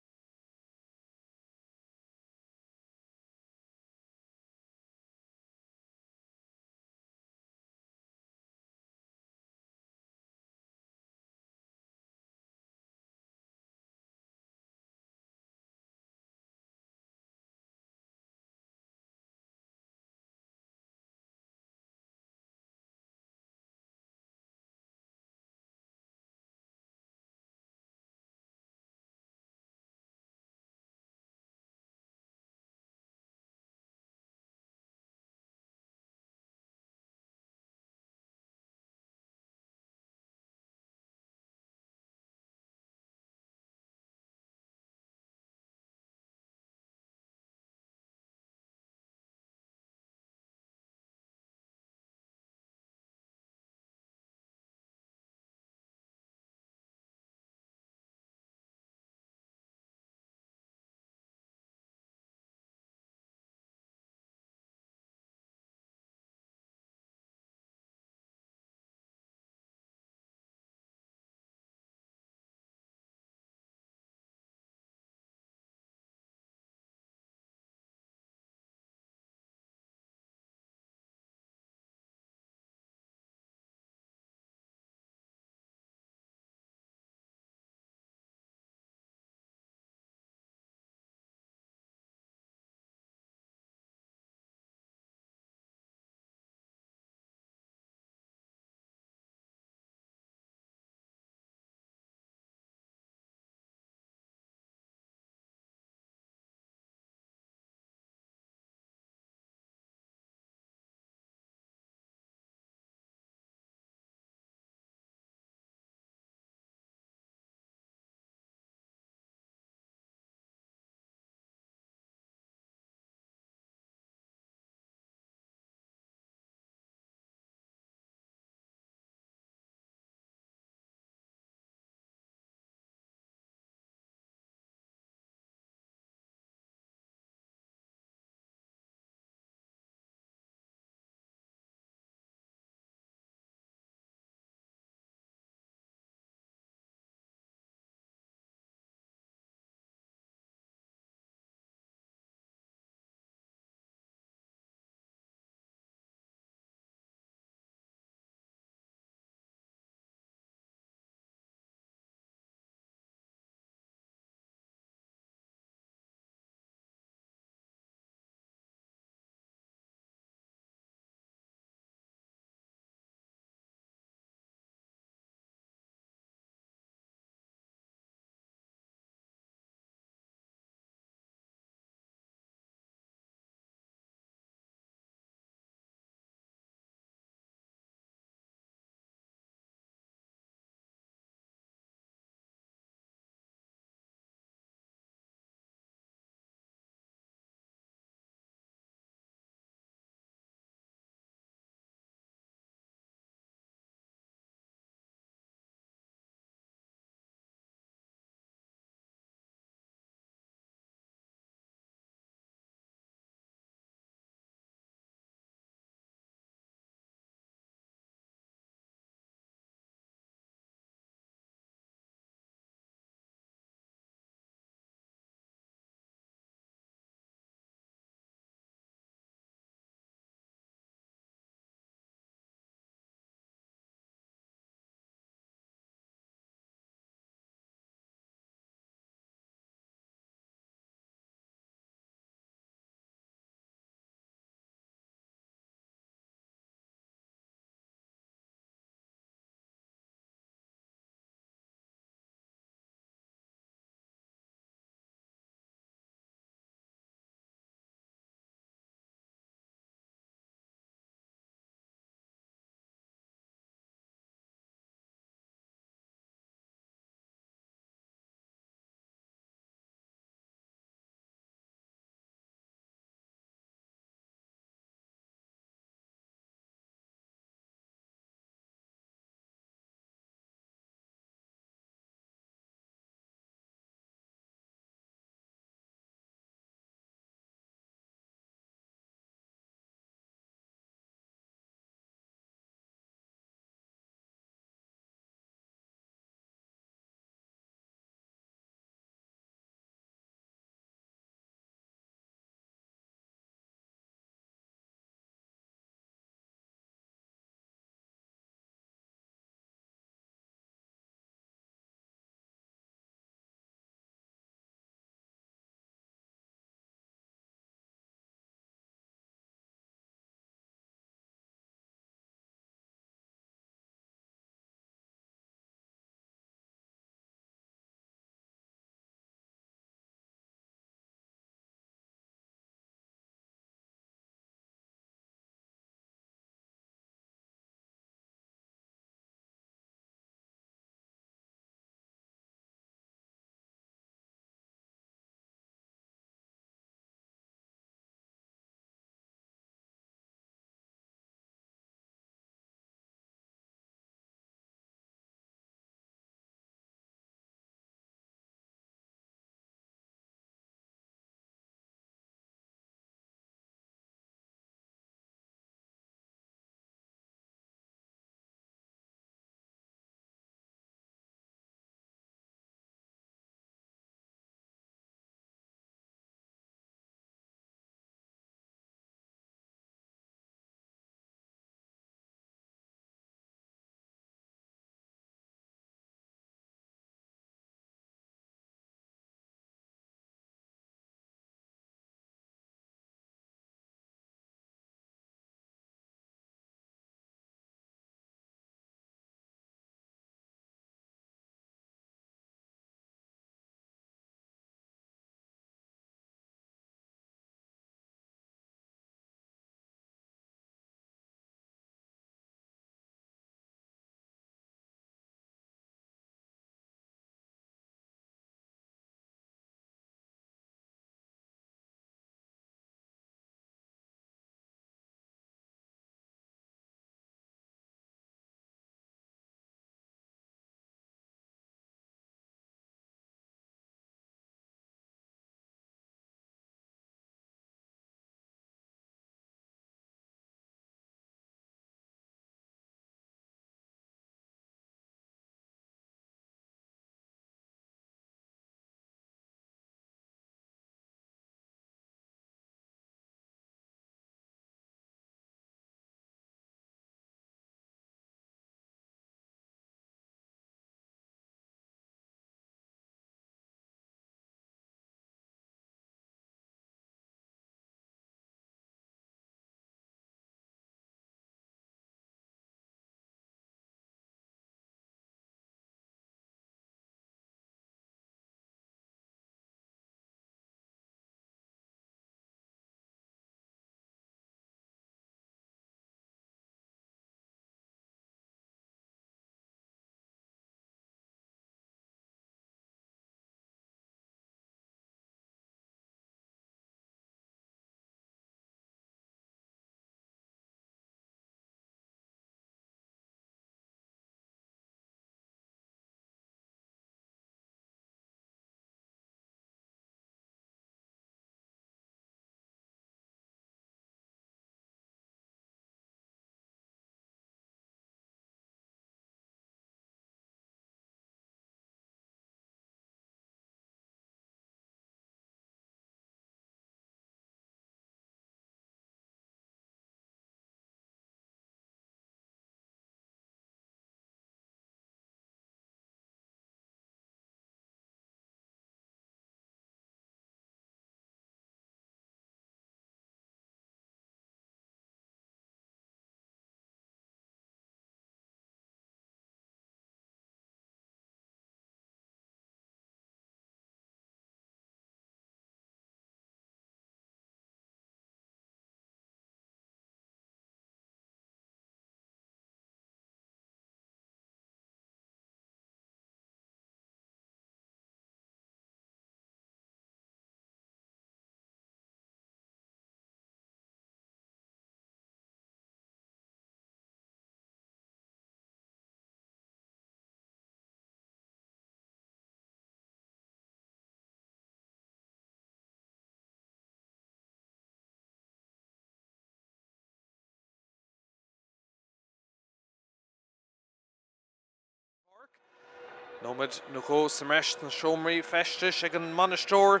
Nómad nó go sa meist na siomraí festis ag an manastóir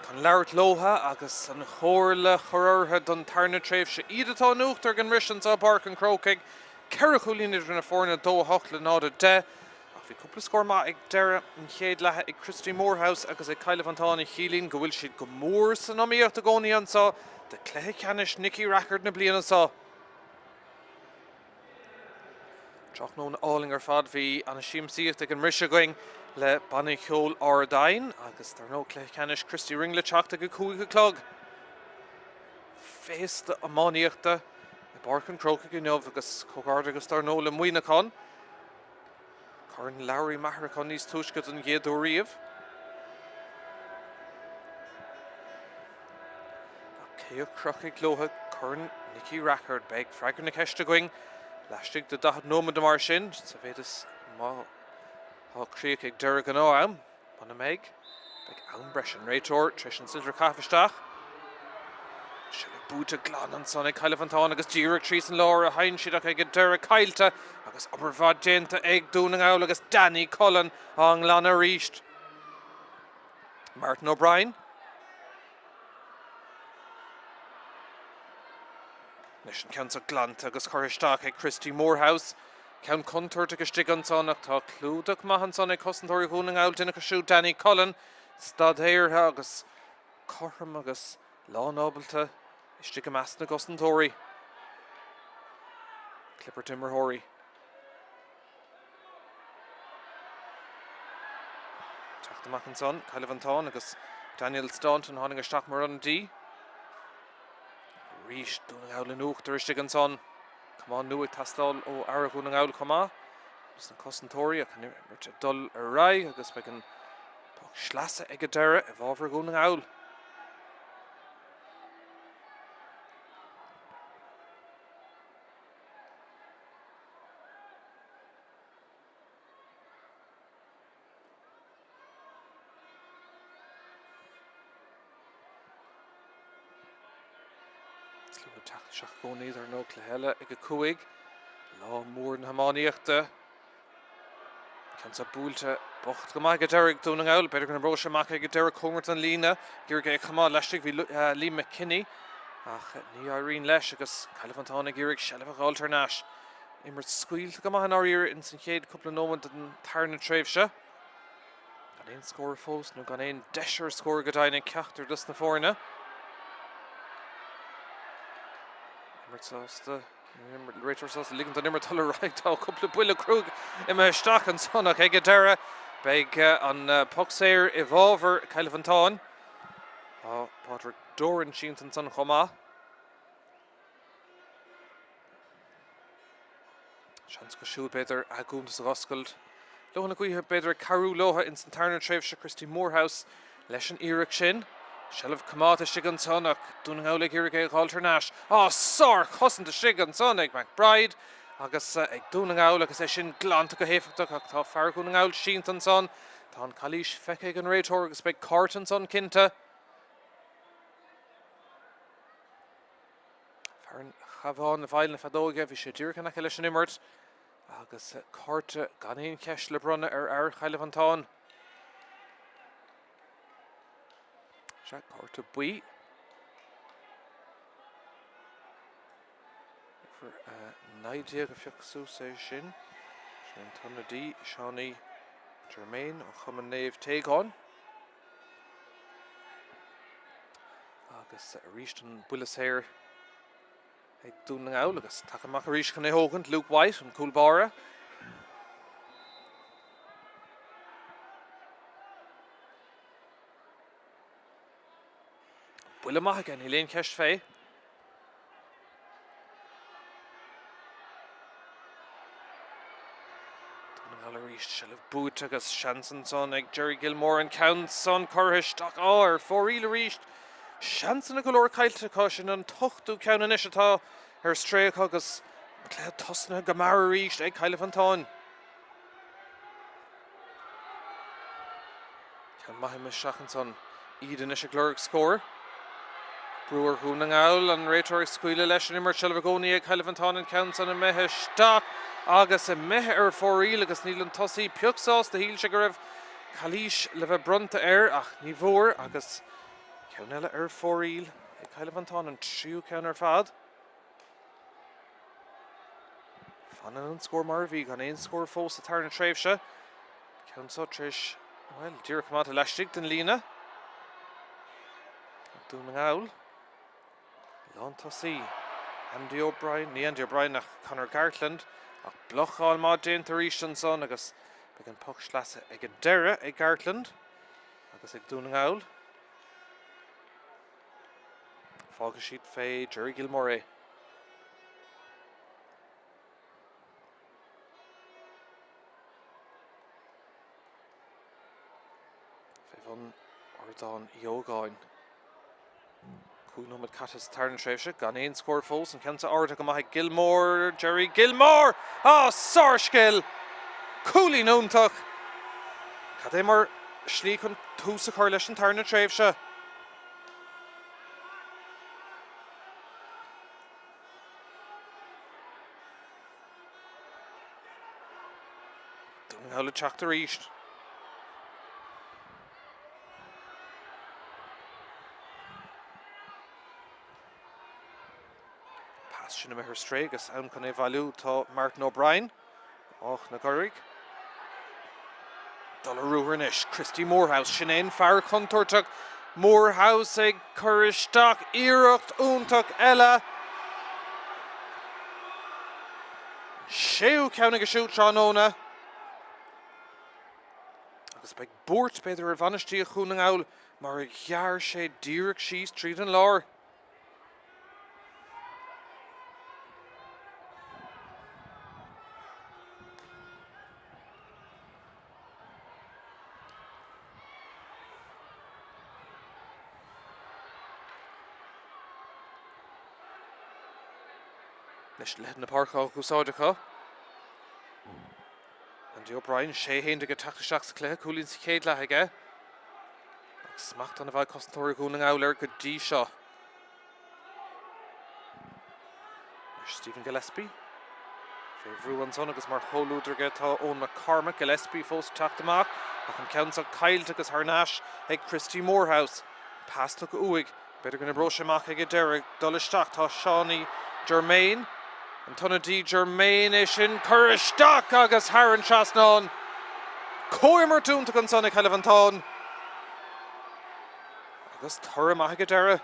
chun leabhart lótha agus an chóir le chortha don tarna tréimh se iad atá nuachtar gan risin sa Páirc an Chrócaigh ceithre chulín idir na fórna dó hocht le náda de ach bhí cúpla scór maith ag deire an chéad lethe ag Christy Moorhouse agus ag Caillimh Antáin i Chiallainn go bhfuil siad go mór san amíocht a gcónaí ansá de Cluiche Ceannais Nicky Rackard na bliana ansá. Trach nó na áling ar fad bhí an siamsaíocht ag an risse going le Míchéal Ardain agus tar nó Cluiche Ceannais Christy ringla Tráchtaire go cúig go clog. Féasta amáníochta i Páirc an Croke go neamh agus cógáir agus tar nó le muoinecán. Churann Lowry Maharacán níos túisce an ghéadú riamh. Céo Chrócaigh lótha churann Nicky Rackard beag freigar na ceiste going. Leistigh de dahad nómad mar sin, sa bhéidir má chríoch ag deire gan áam, pana méid, beag ann bresin réitóir, treis an sildir cafisteach. Se le búta glan an son ag Caillimh Antáin agus díreach trís an láir a hain siad ag deire caiilte agus oberfad dénta ag Donegal agus Danny Cullen an lan a ríist. Martin O'Brien. Leis an ceann sa glant agus choristeach ag Christy Moorhouse. Ceann contour agus stig an son ach tá clúdach maith an son ag cosantóirí Donegal duine go siú Danny Cullen. Sathairn agus Corham agus lán ábalta istig go meas na cosantóirí. Clipper Timmerhory. Teachtamach an son, Caillimh Antáin agus Daniel Staunton tháinig isteach mar an dí. Ríist Donegal in uachtar istig an son. Cumán nuaigh tastáil ó Ára Donegal chumá. Agus na cosantóirí ach mirte dul ar rai agus beag an slasa ag a deire a bhábhar Donegal. Slúil teach seach gcónaí ar nó cléile ag a cúig. Lá mór na hamáníochta. Ceann sa búilte bocht go maith go deire ag Donegal, beidir go na bróise maith ag deire cómart an lína. Gur go ag chumá leistigh bhí Lee McKinney. Ach ní áiríonn leis agus Caillimh Antáin ag iarraigh Shelfach Alternais. Immert scuilte go maith an áiríir in san chéad cúpla nómad an tarna tréimhse. Gan éon scór fós nó gan éon deisir scór go dainnig ceachtar dus na fórna. Réitir sásta ligant an immer tal right tá cúpla buile crúg I me isteach an son ach ag a deire beag an pucsair I bhábhar Caillimh Antáin. Páirc Doran síntan san chomá. Seans go siúil beidir a gúntas a bhoscailt. Lóhanna cuithe beidir carú lótha in san tarna tréimhse Christy Moorhouse leis an iarraach sin. Shelf Kamata Shigan Sonak, Donegal ag iarraigh Alternais. Sár cosanta Shigan son ag McBride agus ag Donegal agus é sin glánta go héifiachta ach tá fear Donegal síntan son. Tá an Cluiche feice ag an réitóir agus beag Cartan son cinnte. Fear an chabháin na bhaile na fadóige bhí sé dúrchanach leis an immert agus Carta gan éon ceis le brunna ar Caillimh Antáin. Jack Carta Bui for Nadia go fiachsú sé sin. Sin tanna dí Ceannais Germain ó chuman néamh téagán. Agus ríist an buileséir ag Donegal agus take amach a ríist chun é hógant Luke White an Coolbara. Buile maith again, I léon ceist fé. Donegal a ríist Shelf Bút agus Shanson son ag Jerry Gilmore an Count son Choristeach ar fóríle ríist. Shanson a go leor caiilte cá sin an tochtú ceann inis atá ar stréach agus cléad tosna go mar a ríist ag Caillimh Antáin. Ceann maith me Seachan son iad inis a glóric scór. Brewer Donegal an réiteoirí scuile leis an immer Silvagoni ag Cailifantán an Council an Methe Stock agus a Methe ar fóríl agus níl an tosaí piúchsás de híl se go raibh Cluiche le bheith brunta ach ní mhór agus ceann eile ar fóríl ag Cailifantán an tríú ceann ar fad. Fannan an scór mar bhí gan éon scór fós Sathairn an tréimhse. Ceann so tris, well, dír cumát a leistigh den lína. Donegal. Lán tosaí. Andy O'Brien, ní Andy O'Brien nach Conor Gartland ach blochál má déanta ríist an son agus beag an puck slasa ag a deire ag Gartland agus ag Donegal. Fága siad fé Jerry Gilmore. Fé van Ordán Iogáin. Cúnam at Catas Tarn Tréimhse, gan éon scór fós an ceanta áirte go maith Gilmore, Jerry Gilmore! Sáirceil! Cúlí nóntaach! Cad é mar slí chun tús a chuir leis an Tarn Tréimhse. Donegal a Tráchtaire ríist. Sin me her stray agus an can valú tá Martin O'Brien och na Gurrig. Dollar Ruhernish, Christy Morehouse, Sinead Fear Contortach, Morehouse ag Coristock, Iirecht Úntaach Ella. Séú ceannig a siút Tráchtaire. Agus beag Spórt beidir ar bhanistí a Donegal mar a ghearr sé díreach síos tríd an lár. Leis leith na Páirc á gúsáidecha. Andy O'Brien sé hénta go Tráchtaire sa cléthe cúlín sa chéad lethe aige. Agus smacht an a bheith costantóirí Donegal ar go dtí seo. Stephen Gillespie. Fé bhrú an son agus mar choulúidir go tá ón McCormack Gillespie fós teachtamach ach an ceann sa cailte agus Harnash ag Christy Morehouse. Pasta go uig, beidir gona broisiach ag a deire dul isteach tá Seánaí Germain. An tunna dí Germain é sin Coristock agus Harran Trasnán. Cóimar túnta an son ag Cailifantán. Agus thura maith ag a deire.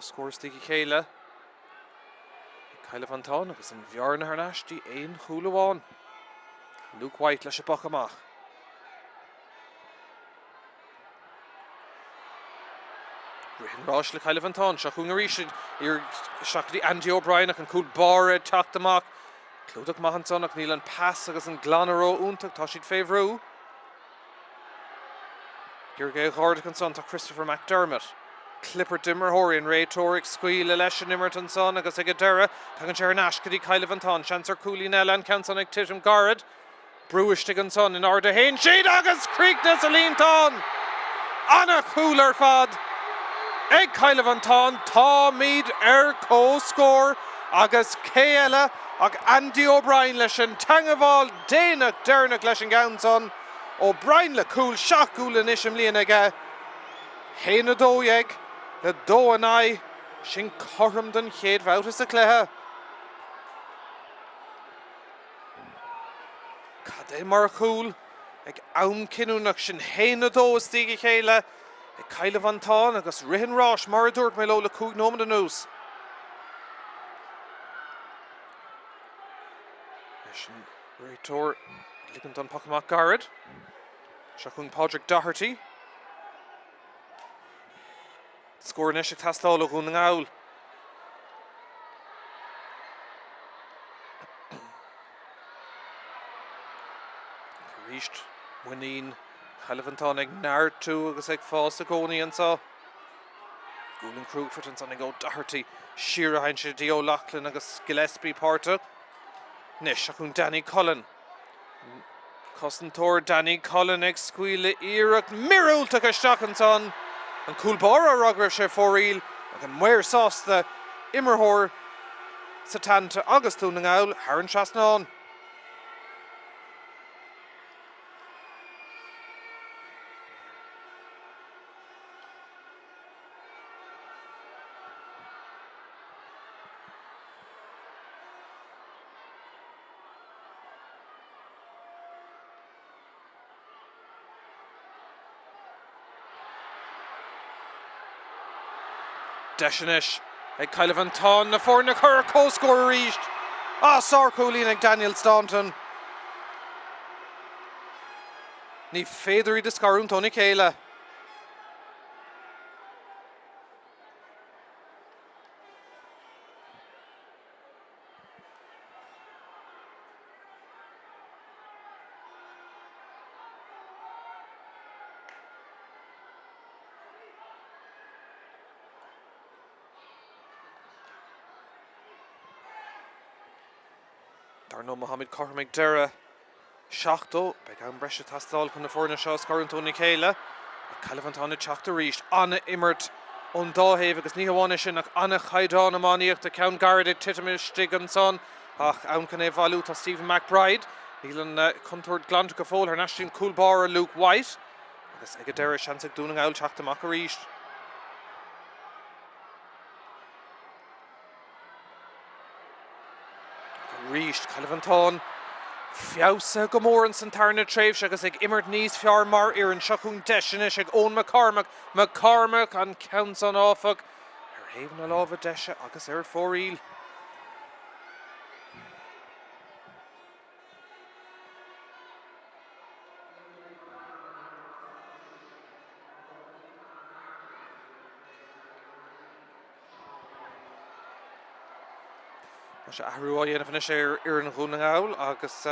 Scores Nicky Chéile. Cailifantán agus an bhear na Harnastí éon chúlaháin. Luke White leis a bach amach. Rihan Rás le Cailifantán, seachún a ríisiid ar seachtaí Andy O'Brien ach an cúl bare teachtamach. Clúdach maithan son ach níl an pass agus an glanaró úntaach tá siad féhrú. Gur gé gháirdeach an son tá Christopher McDermott. Clipper Dimmerhory and Ray Torrick squeal election Nimmerton son agus ag a deire tá an Ceannais go dtí Cailifantán Chancellor Cooley-Nella an Council ag Titim Garrett Brewistig an son in order hain siad agus Creekness a líntán Anna cooler fad ag Cailifantán tá míad co-score agus Céile ag Andy O'Brien leis an tangaváil déanach dernach leis an gceann son O'Brien le cool seach gúil in isim líon aige Héna dóiag le dó an ai sin chorm den chéad bhautas a cléthe. Cad é mar chúl ag ann cinúnach sin héna dó is Nicky Chéile ag Cailifantán agus Rihan Rás mar a dúirt mé le cúig nómad an nús. Leis an réiteoir ligant an Pacamach Garrett. Seachún Pádraig Doherty. Score Nishik Tastála Donegal. Ríist Winine Cailifantán ag Nartu agus ag fás a gcónaí an sa. Gúlin Crúgfort an son ag ó Doherty. Siar hain sé Dio Lachlan agus Gillespie Páirc. Nish chun Danny Cullen. Cosantor Danny Cullen ag squeal Irak Mirul took a shock and son. And Coolbora Roger sé foril ag an muir sauce the Immerhor Sathairn to August Donegal Haran Trasnaun. Deisinish ag Kyle Van Ton na for na cur co-score reached. Sár Coolín ag Daniel Staunton. Ní féidirí de scarún Tony Céile. Darno Mohammed Cormac Dera Seachtó beag an breise tastáil chun na fórna seo scarún Tony Céile. Kyle Van Ton Teachta ríist anna immert ón dáhéh agus ní hamháine sin ach anna chaidán amáíocht a ceann garda titimistig an son ach ann can é bhálú tá Stephen McBride hílan contúir glantra go fóil ar naistín Coolbara Luke White agus ag a deire seansaigh dúna gáil teachtamach a ríist. Ríist Kyle Van Ton fiausa go mór an Sathairn tréimhse agus ag immert níos fear mar ar an seachún deisinis ag ón McCormac an counts an áfach ar haimh na lábha deise agus ar fóríl. Se ahrú a dhéanamh sé ar an Donegal agus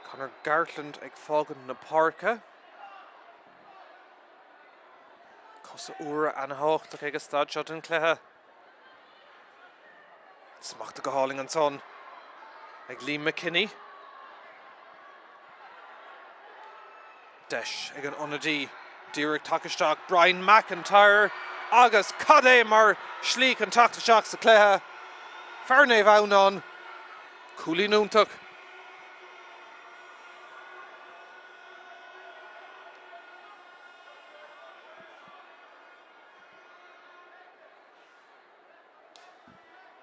Conor Gartland ag fágan na Páirce. Cosa úra an hácht ag stad seo an cléthe. Smachta go háling an son ag Liam McKinney. Deis ag an onadí Deireadh takeisteach Brian McIntyre agus cad é mar slíc an takeisteach sa cléthe. Fearné bhán Coolín úntaach.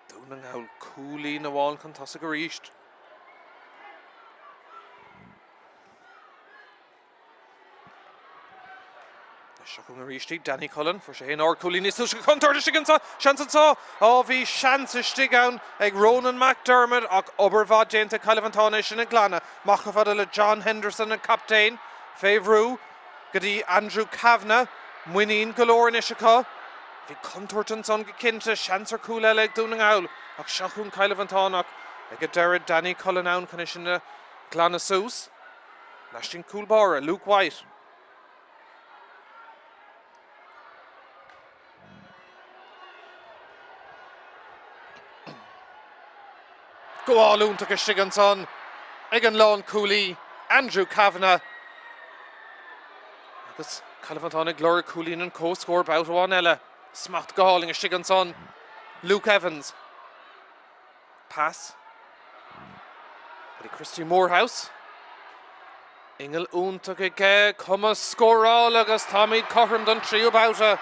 Dúna ngáil Coolín a bháin chun tosa go ríist. Seachún a ríistí Danny Cullen for sé or Coolín is tuisce contoir stigan sa seansan sa bhí seansa stigan ag Ronan McDermott ach obervad déanta Kyle Van Ton sin na glanna macha fada le John Henderson an captain féhrú go dtí Andrew Kavanagh muoín golóir in Isisicá hí contoirtan son go cinnte seansar cool eile ag dúna ngáil ach seachún Kyle Van Ton ach ag a deireadh Danny Cullen ann chun sin na glanna sús naistín Coolbara Luke White. Goáúnta go stigan son ag an lán Coolí Andrew Kavanagh agus Kyle Van Ton ag glóir Coolín an co-score bout bháin eile smacht goáling a stigan son Luke Evans pass Christy Morehouse Ingel únta go gé cuma scóráil agus Tommy Cochran don tríú bouta.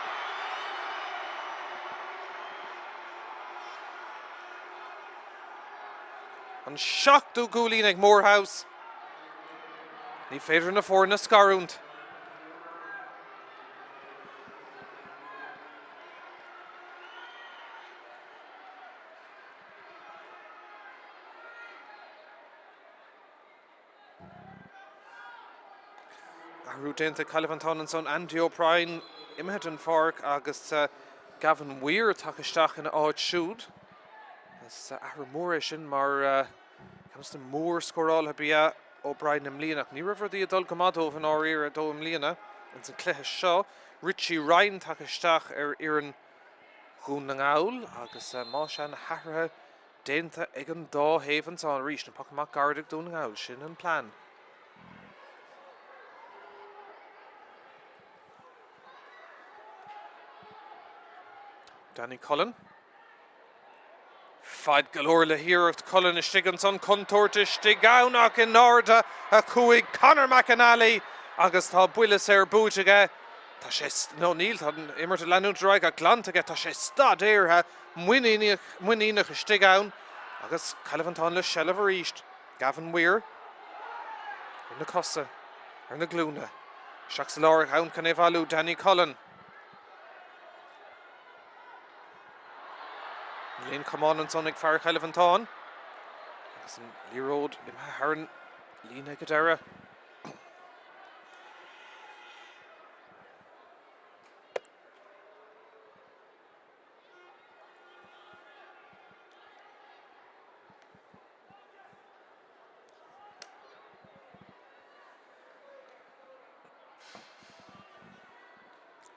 An seachtú Coolín ag Morehouse. Ní féidir na fór na scarúnt. Ahrú déanta Kyle Van Ton an son Andy O'Brien imimead an Páirc agus Gavin Weir takeisteach in áid siúd. Ahrú mór sin mar comes to mór scóráil a bia O'Brien am líanach. Ní rifir dí a dul gomadóh an áir a dó am líana an san cléthe seo. Richie Ryan takeisteach ar an Donegal agus má se na hathrathe Dénta ag an dá haven on ríis na Pacamach Gardig Donegal sin an plan. Danny Cullen. Fad galore le hirecht Cullen is stig an son contourte stig gaunach in orda a cuig Conor McAnally agus tá builis búteige. Tá sé nó níl tá immer te leanú draig a glantaige tá sé stad éirthe muínach is stig ann agus Calvantán le sellh ríist. Gavin Weir in na costa ar na glúna. Seach sa láir hawn can évalú Danny Cullen. Líon Comán an son ag fear Calvantán. Agus an líród im haran lína go deire.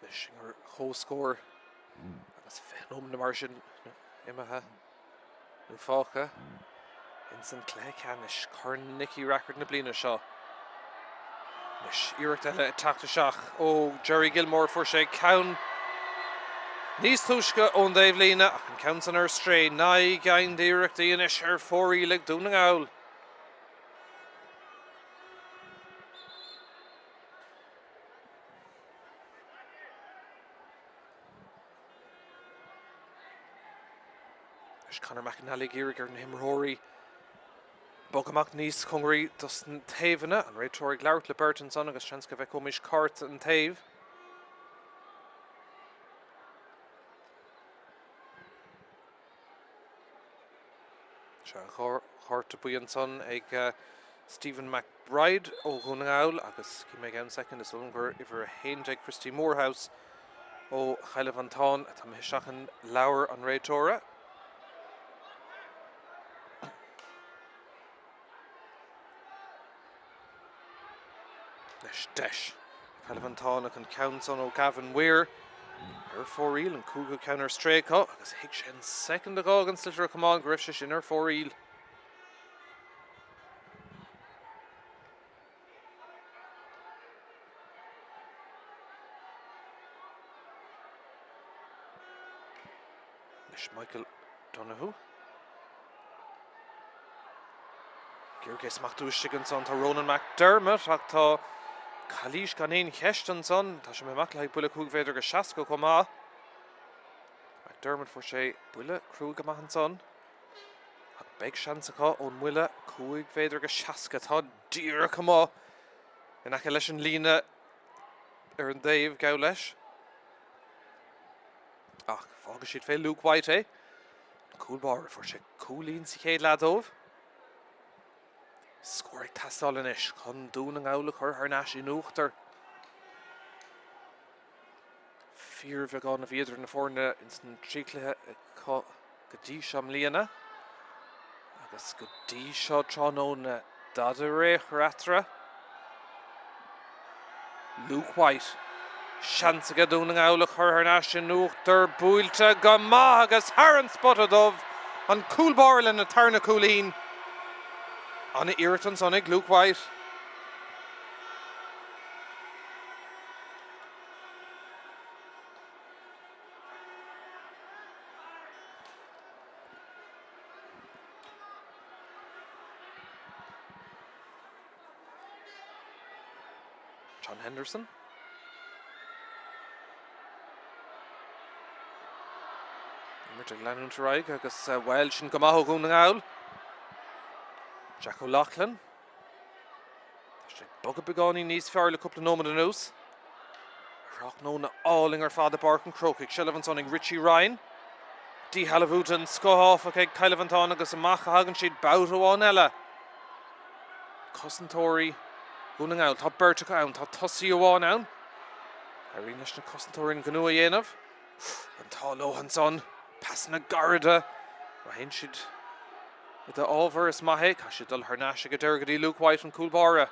Singer ho score agus fénom na mar sin imethe nó fácha in san Chrócaigh chun Nicky Rackard na bliana seo. Nes iirecht eile Tráchtaire seach ó Jerry Gilmore for sé cawn níos túisce ón Dave lína ach an cawn san ar stray ná gain d'iirecht íonis ar fórílig Donegal. Conor McAnally gírig ar na himróí bogamach níos congraí dus an taobhanna an réitóirí leabhart le Burton son agus seans go bheith comis cart an taobh. Se chárta buíon son ag Stephen McBride ó Donegal agus cí mé gan second is gur iver a héint Christy Morehouse ó Calvantán a tá seachan leabhar an réitóra. Deis. Calvantán an cawn son ó Gavin Weir ar fóríl an cúga cawn ar stréá agus hiic sé an second agá an slitter Comán go raibh sé sin ar fóríl. Leis Michael Donoghue. Geargéis machtúiste an son tá Ronan McDermott ach tá Cluiche gan éon cheist an son, tá sé mé mac le buile cúg féidir go seaca go má. McDermott for sé buile crúg amach an son. Ach beag seansacha ón muile cúig féidir go seaca tá díra go má. In aice leis an lína ar an Dave gabh leis. Ach, fágus siad fé Luke White Coolbar for sé coolín sa chéad ledómh. Scorig tastal in ish, chun dún an gabhla chur ar náis in úachtar. Fíor bheith gan a bhíidir na fórna in san tríclathe go dtí seam líana. Agus go dtí seo tránó na dada réich ratra. Luke White. Seansa go dún an gabhla chur ar náis in úachtar. Búilte go maith agus haran spotted of an Coolbar le na tarna coolín. Anna Irritan Sonic, Luke White. John Henderson. Richard Lennon Taraig, agus Welsh and Gamaho Gunnagal. Jack O'Loughlin. Bugger begani níos fearr le couple nómad an ús. Rock nó na áling ar fada Páirc an Croke Shelevan soning Richie Ryan. Dí Halavútan scoáfa ag Calvantán agus amach hagan siad bout óháin eile. Cosantóirí Gunnagal tá Burteach ann tá tosaí óháin ann. Aríneis na Cosantóirí gnua dhéanamh. An tá Lohan son pasna garda. Rahin siad the over is mahe ca siad dul harnáise go deirgí Luke White an Coolbara.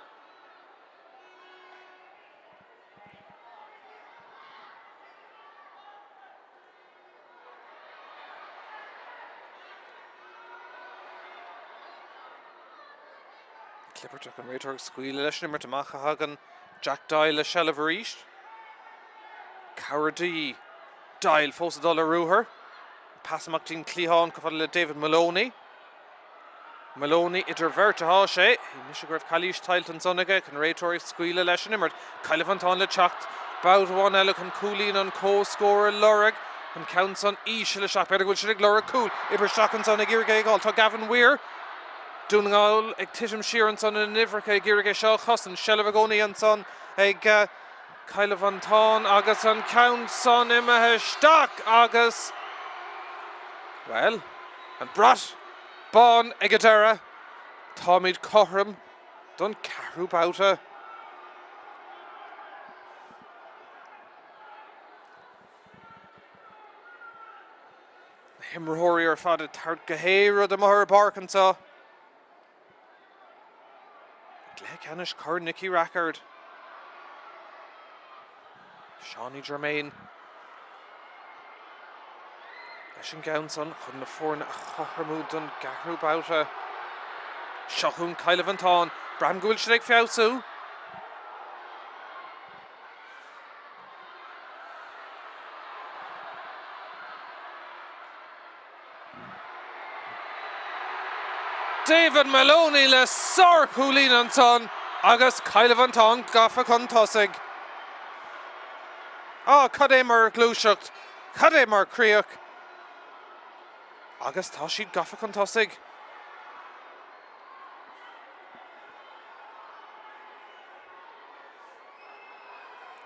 An réiteach scuile leis nimmer amach a hagan Jack Doyle le sell a bhríist. Cowardí Doyle fós a dul a rúthair. Pass amach tín Cluiche go fada le David Maloney. Maloney idir bhirt a há sé. Ní sé greibh Cluiche tailt an sonnaige an réiteach scuile leis nimmert. Caillimh an tán le teacht. Bout bháin eile chun cúlín an co-scorer Lorag. An count son Íse le seach. Beidir goil siad Lorag cúl. Ibar seach an son ag Iargé gáil. Tá Gavin Weir. Donegal ag titim siar an son in Ivercha ag Iargé seo chosan. Shellah Agoni an son ag Caillimh an tán agus an count son imethe stach agus. Well, an brat. Bán ag a dara. Táimid Cothram. Don carú bouta. Himmerhóri ar fada tart gohéire de mahar Barcansa. Ceannais cur Nicky Rackard. Shawnee Germain. Leis an Gownson chun na fórna a chothramú don garú bouta. Seachún Caillimh an tán. Bram go bhfuil siad ag feabhsú. David Maloney le sár cúlín an tán agus Caillimh an tán gafa chun tosaigh. Cad é mar glúiseacht, cad é mar críoch. Agus tá siad gafa chun tosaigh.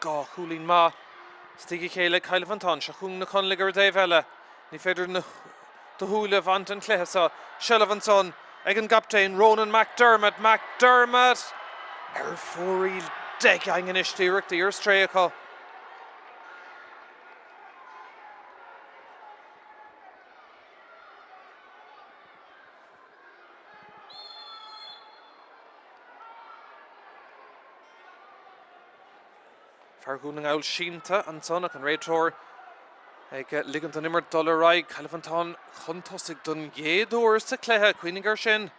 Gá cúlín má. Stigí chéile Caillimh an tán seachún na conlaigh ar Dave eile. Ní féidir na thuúla bhaint an cluiche sa Shellah an son. Ag an captain Ronan McDermott. McDermott ar fórí deag an istíireachtaí ar stréacha. Fargún an áil sínta an sonach an réiteoir ag ligant an immer dul raig Caillimh an tán chun tosaigh don géadúir sa cluiche cuoinnig ar sin.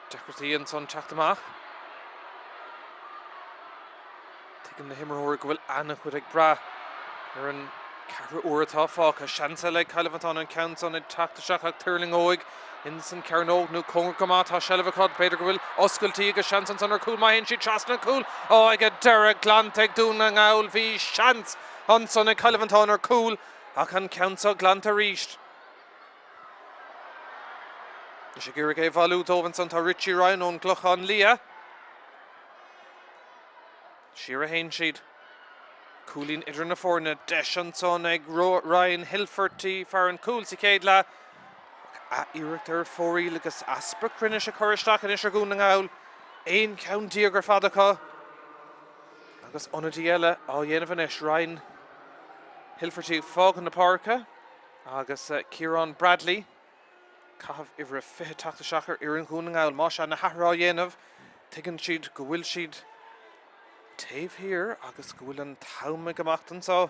Deachirtaí an son teacht amach. Tuigeann na himmerhóir go bhfuil annach chuid ag bra ar an cara uairtá fácha seansa le Caillimh an tán an count son ag teachta seach ag Tirling óig. In san Carnóg nó congur go má tá Shellah Agoni beidir go bhfuil oscailtaí agus seans an son ar cúl maithíonn siad trasna cúl. Ag a deireadh glanta ag dúna an áil bhí seans an son ag Caillimh an tán ar cúl ach an count sa glanta ríist. Is sé gur é bhallú dómhan san tá Richie Ryan ón glucha an lia. Siar a hain siad. Cúlín idir na fórna deis an son ag Ryan Hilferty fear an cúl sa céad le. A iirecht ar fórí agus aspa crinne sé choristeach an isir gún an áil. Ein countí agur fadacha. Agus onadí eile á dhéanamh an is Ryan Hilferty fág an na Páirce. Agus Kieran Bradley. Cahabh ibre fithe tachta seachar ar an gún an áil. Má se na hathrá dhéanamh. Tuigeann siad go bhfuil siad taobh hir agus go bhfuil an taume gemacht an sá.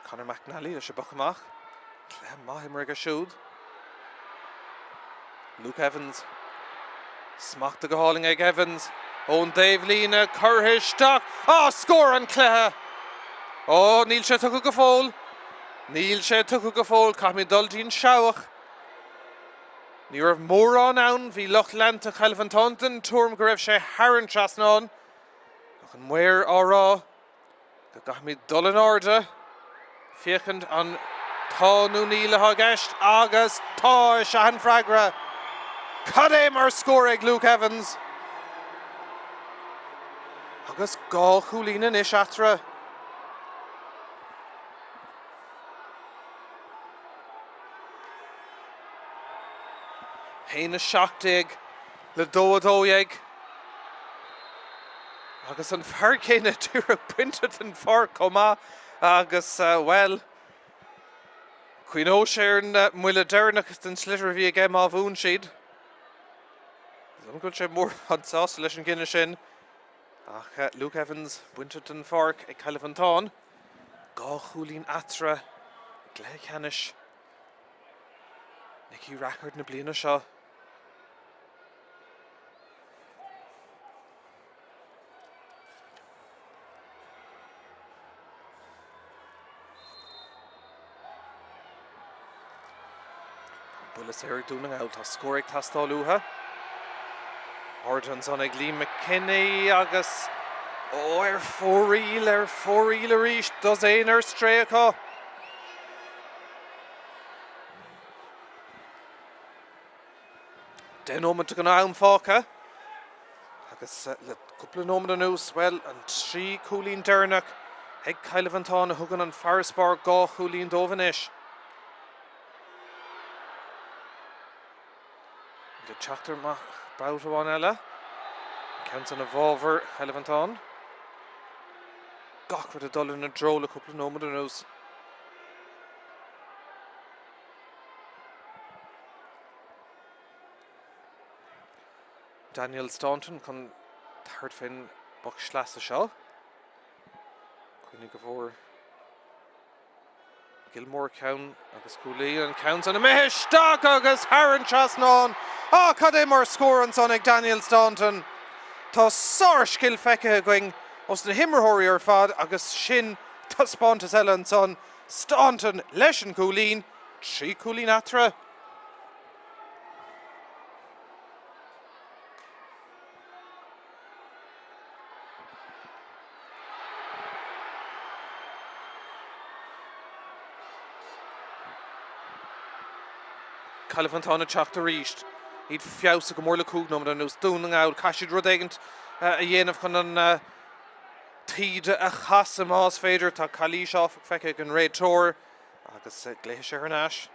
Conor McNally leis a bachamach. Clem maithim ag a siúd. Luke Evans. Smacht go háling ag Evans. Ón Dave Lína curtha isteach. Scór an cluiche. Níl sé tugadh go fóil. Níl sé tugadh go fóil. Caithmid dultín seoach. Ní raibh mór an ann. Bhí Loch Lanta Caillimh an tán den túrm go raibh sé haran trasnán. Ach an muir árá. Go caithmid dul an orda. Fiechand an táú níle ha gist agus tá sean fragra. Cad é mar scór ag Luke Evans. Agus gá chúlín in is atra. Héine seachtaigh le dóadóigh. Agus an fear céine dúra puinted an fear comá. Agus, well, Cuoinó sé ar na muile deirnach den slitir bhí ag má bhún siad. An go sé mór an sás leis an gine sin. Ach, Luke Evans, Winterton Fork, ag Califantán. Gá Chúlín Atra, Glé Ceannais. Nicky Rackard na bliana seo. Bulas Eric Donegal, tá scóraigh tastáilútha. Origins on ag Liam McKinney agus fóríl a ríist does éon ar stréacha. Den ómant go ná an fáca. Agus le cúpla nómad an ús, well, an trí Chúlín Dernach ag Califantán a thugan an Farspar gá Chúlín Dóvanis. The Tráchtaire mach bout one eile. Counts on a bhábhar Califantán. Gach with a Dublin a drole a couple of nómad an ús. Daniel Staunton con third fin buck schlas a seo. Cuinnig go Gilmore count agus Cluiche and counts on a mesh stock agus Harren Trasnán. Cad é mar score an son ag Daniel Staunton. Tá sár skill feice going os na himmerthirí ar fad agus sin tá spántas eile an son. Staunton leis an Cluiche, trí Cluiche atra. Califantán a Tráchtaire ríist. He'd fiása go mór le cúgnam an ús Donegal caiisiid rud éigent a dhéanamh chun an tíd a chas am ás féidir tá Cluiche áf feice an réid tóir agus Gléis ar an ais.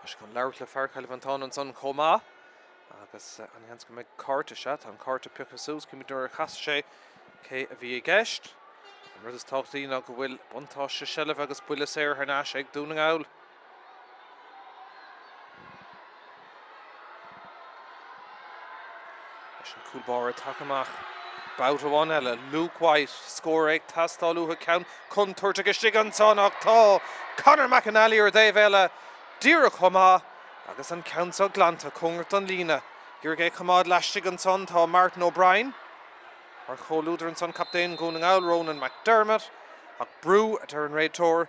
As go leabhart le fear Califantán an son chomá agus an hens go méid carta se an carta pichasús cumidúir a chas sé cé a bhí a gceist. An rud is táchtaí ná go bhfuil buntáiste seileamh agus builis ar an ais ag Donegal. Leis an cúlbáir take amach bout amháin eile. Luke White scór ag tastáilútha count chun tuairte go stig an son ach tá Conor McAnally ar Dave eile díreach chomá agus an count a glanta congart an lína. Gur gé chomad leistig an son tá Martin O'Brien. Ar choúidir an son captain Donegal Ronan McDermott ach brú at ar an réid tóir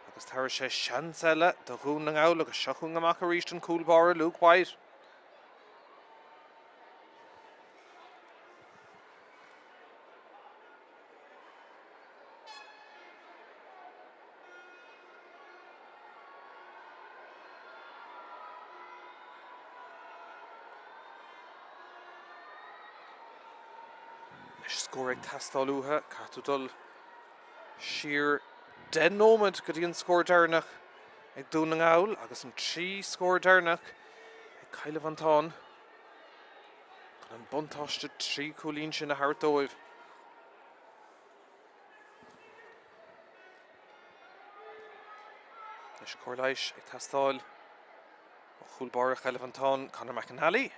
agus tar sé seans eile do Donegal agus seachún amach a ríist an cúlbáir Luke White. Scór ag tastáilútha catúdul siar den nómad go dtíon scór Dernach ag Donegal agus an trí scór Dernach ag Califantán chun an buntáiste trí Cluiche sin a thart dóibh. Leis Cluiche ag tastáil ó chúlbáir Califantán Conor McAnally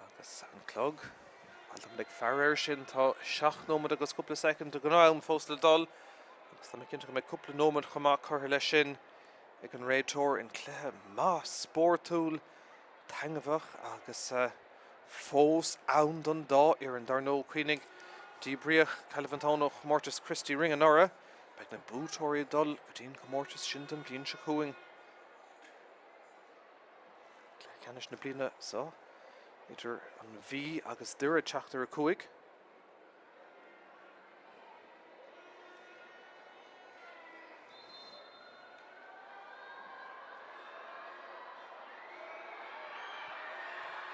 agus an clog. Aldam ag fear sin tá 7 nómad agus cúpla second go ná an fóstal dul agus tá cinnte go méid cúpla nómad chumá chutha leis sin ag an réid tóir in cluiche más spórtúil tangamhach agus fós ann don dá ar an darnó cuinig díbríoch Califantán ó Chomórtas Christy ring an ora beag na bútóirí dul go dtíon Chomórtas sin den blion se chuing. Ceannais na bliana so. Idir an bhí agus dúir Tráchtaire a Chuaigh.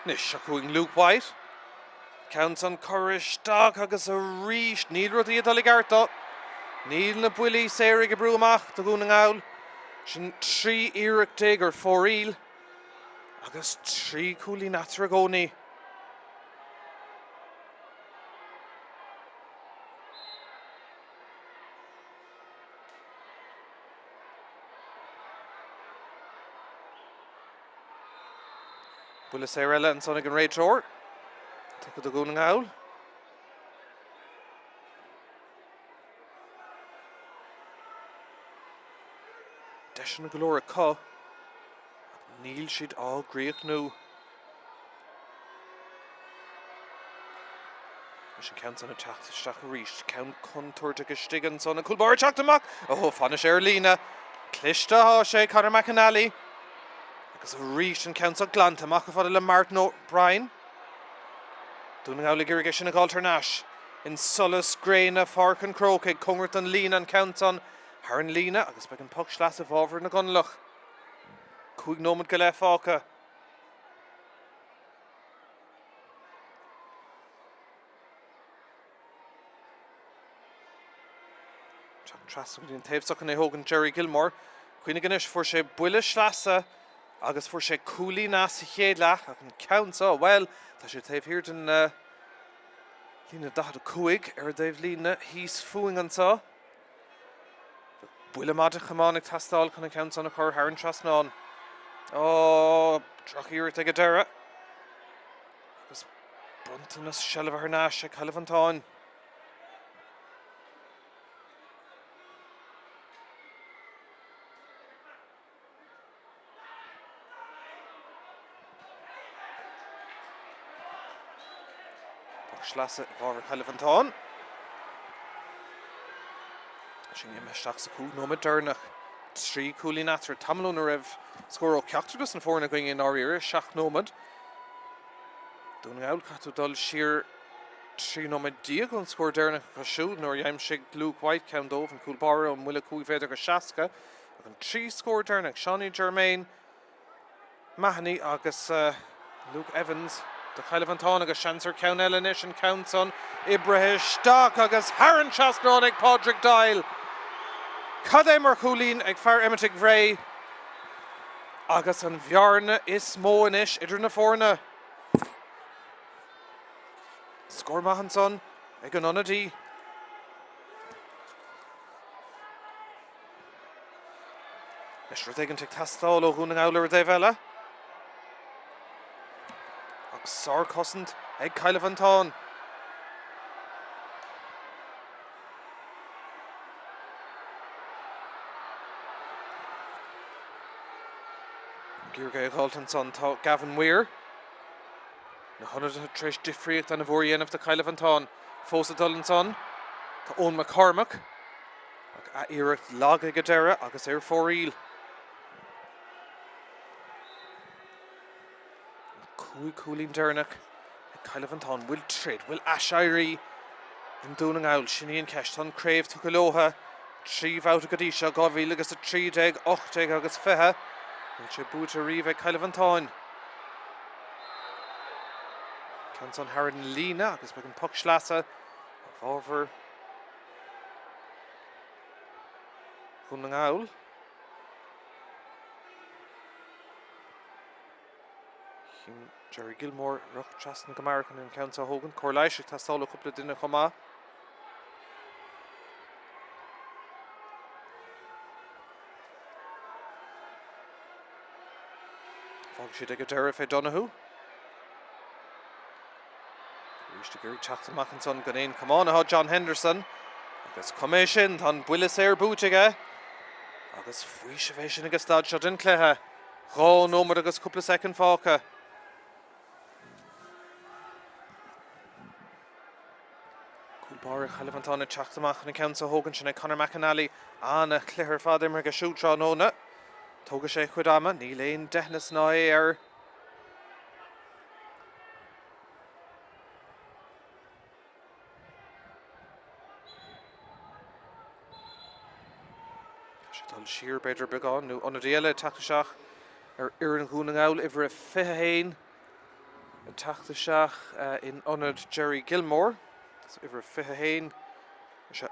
Nis a chuaigh Luke White. Counts on Coirish Dog agus a ríist níl rudí a dul i gcarta. Níl na builí séirigh a brú amach do Donegal. Sin 3 iarach dig ar 4 íl. Agus 3 Cluiche atra gcónaí. Buile Sairella and Sonnig and Rachor. Take the Gunning Owl. Deshin Galora Ka. Neil Sheed all Greek new. Mission counts on a Tráchtaire reached. Count contour to Gestigan son a Coolbar Chactamak. Oh, Fanish Erlina. Cluiche Hoshe, Conor McAnally. Because a reach and counts on Glanta. Macafadilla Martin O'Brien. Donegal Girigation and Alternash. In Sullus, Graina, Páirc and Chrócaigh. Congreton Lena and counts on Haran Lena. I guess I can puck Schlass over in the Gunloch. Cuig Nomad Gale Fáca. Trasig in Taves Suckan Hogan Jerry Gilmore. Queen Ganesh for she Buile Schlassa. August for she Cooley Nas Hédlach. I can count so well. That should have here in Lena Dahad Cuig. Dave Lena. He's fooing on so. Buile Mata Chamonic Tastal can count on a car Haran Trasnon. Oh, Tráchtaire take a Dera. August Bruntonus Shell of her Nash. Califanton. Schlasse var Califanton. Shingy Meshtach Saku no Medernach. Three Cooley Natra Tamlun Rev score Cactus and four going in Arier Shach Nomad. Donegal Catu Dul Sheer Three Nomad Diagon score Dernach Kashu nor Yam Shig Luke White Count Dove and Coolbar and Williku Veder Shaska. Three score Dernach Shawnee Germain Mahoney August Luke Evans. The Califanton agus Shanser Count Elenish and counts on Ibrahim Stock agus Haran Chasnonig Páirc Dial. Cadé Merculin ag Far Emitic Vray agus an Bjarne is Moanish Idr na Forna. Score Mahanson ag an Onadi. Mr. Dagan Tic Tastalo Huning Owler Devella. Sar Cossant, Egg Califanton. Girgay Haltonson, Gavin Weir. Na 100 Trish Diffricht and a Vorian of the Califanton. Fosa Dullinson, to Owen McCormack. At Eric Laga Gadera, Agus Air 4 Eel. Cooling Dernock, Califanton will trade, will Ashiri in Donegal, Shinny and Keshton, Crave took Aloha, Triv out of Gadisha, Govil agus a 3 deg, 8 deg agus Feha, and Chibuta Rive Califanton. Counts on Haran Lena, agus Began Puck Schlassa, over Donegal. Jerry Gilmore, Rock Chasnock American and Council Hogan, Cluiche, Tastalo couple of dinner Coma. Fogshi de Gadera Fe Donahue. Reached to Gary Chachton Mackinson, gone in. Come on, John Henderson. Agus commission on Buile Sair Butiga. Agus Fuishavation agus Dodge in Cleha. Ro no more agus couple of second Faka. Páirc Califanton at Chachtamach and Council Hogan Shane Conor McAnally Anna Claire Father Merga Shutra Nona Toga Sheikh Widama Neelain Dehnas Nair Shatal Sheer Bedr Begon Nu Onadiela Tráchtaire Irin Gunning Owl Ivra Fehain Tráchtaire in honoured Jerry Gilmore. So Ivra Fehain,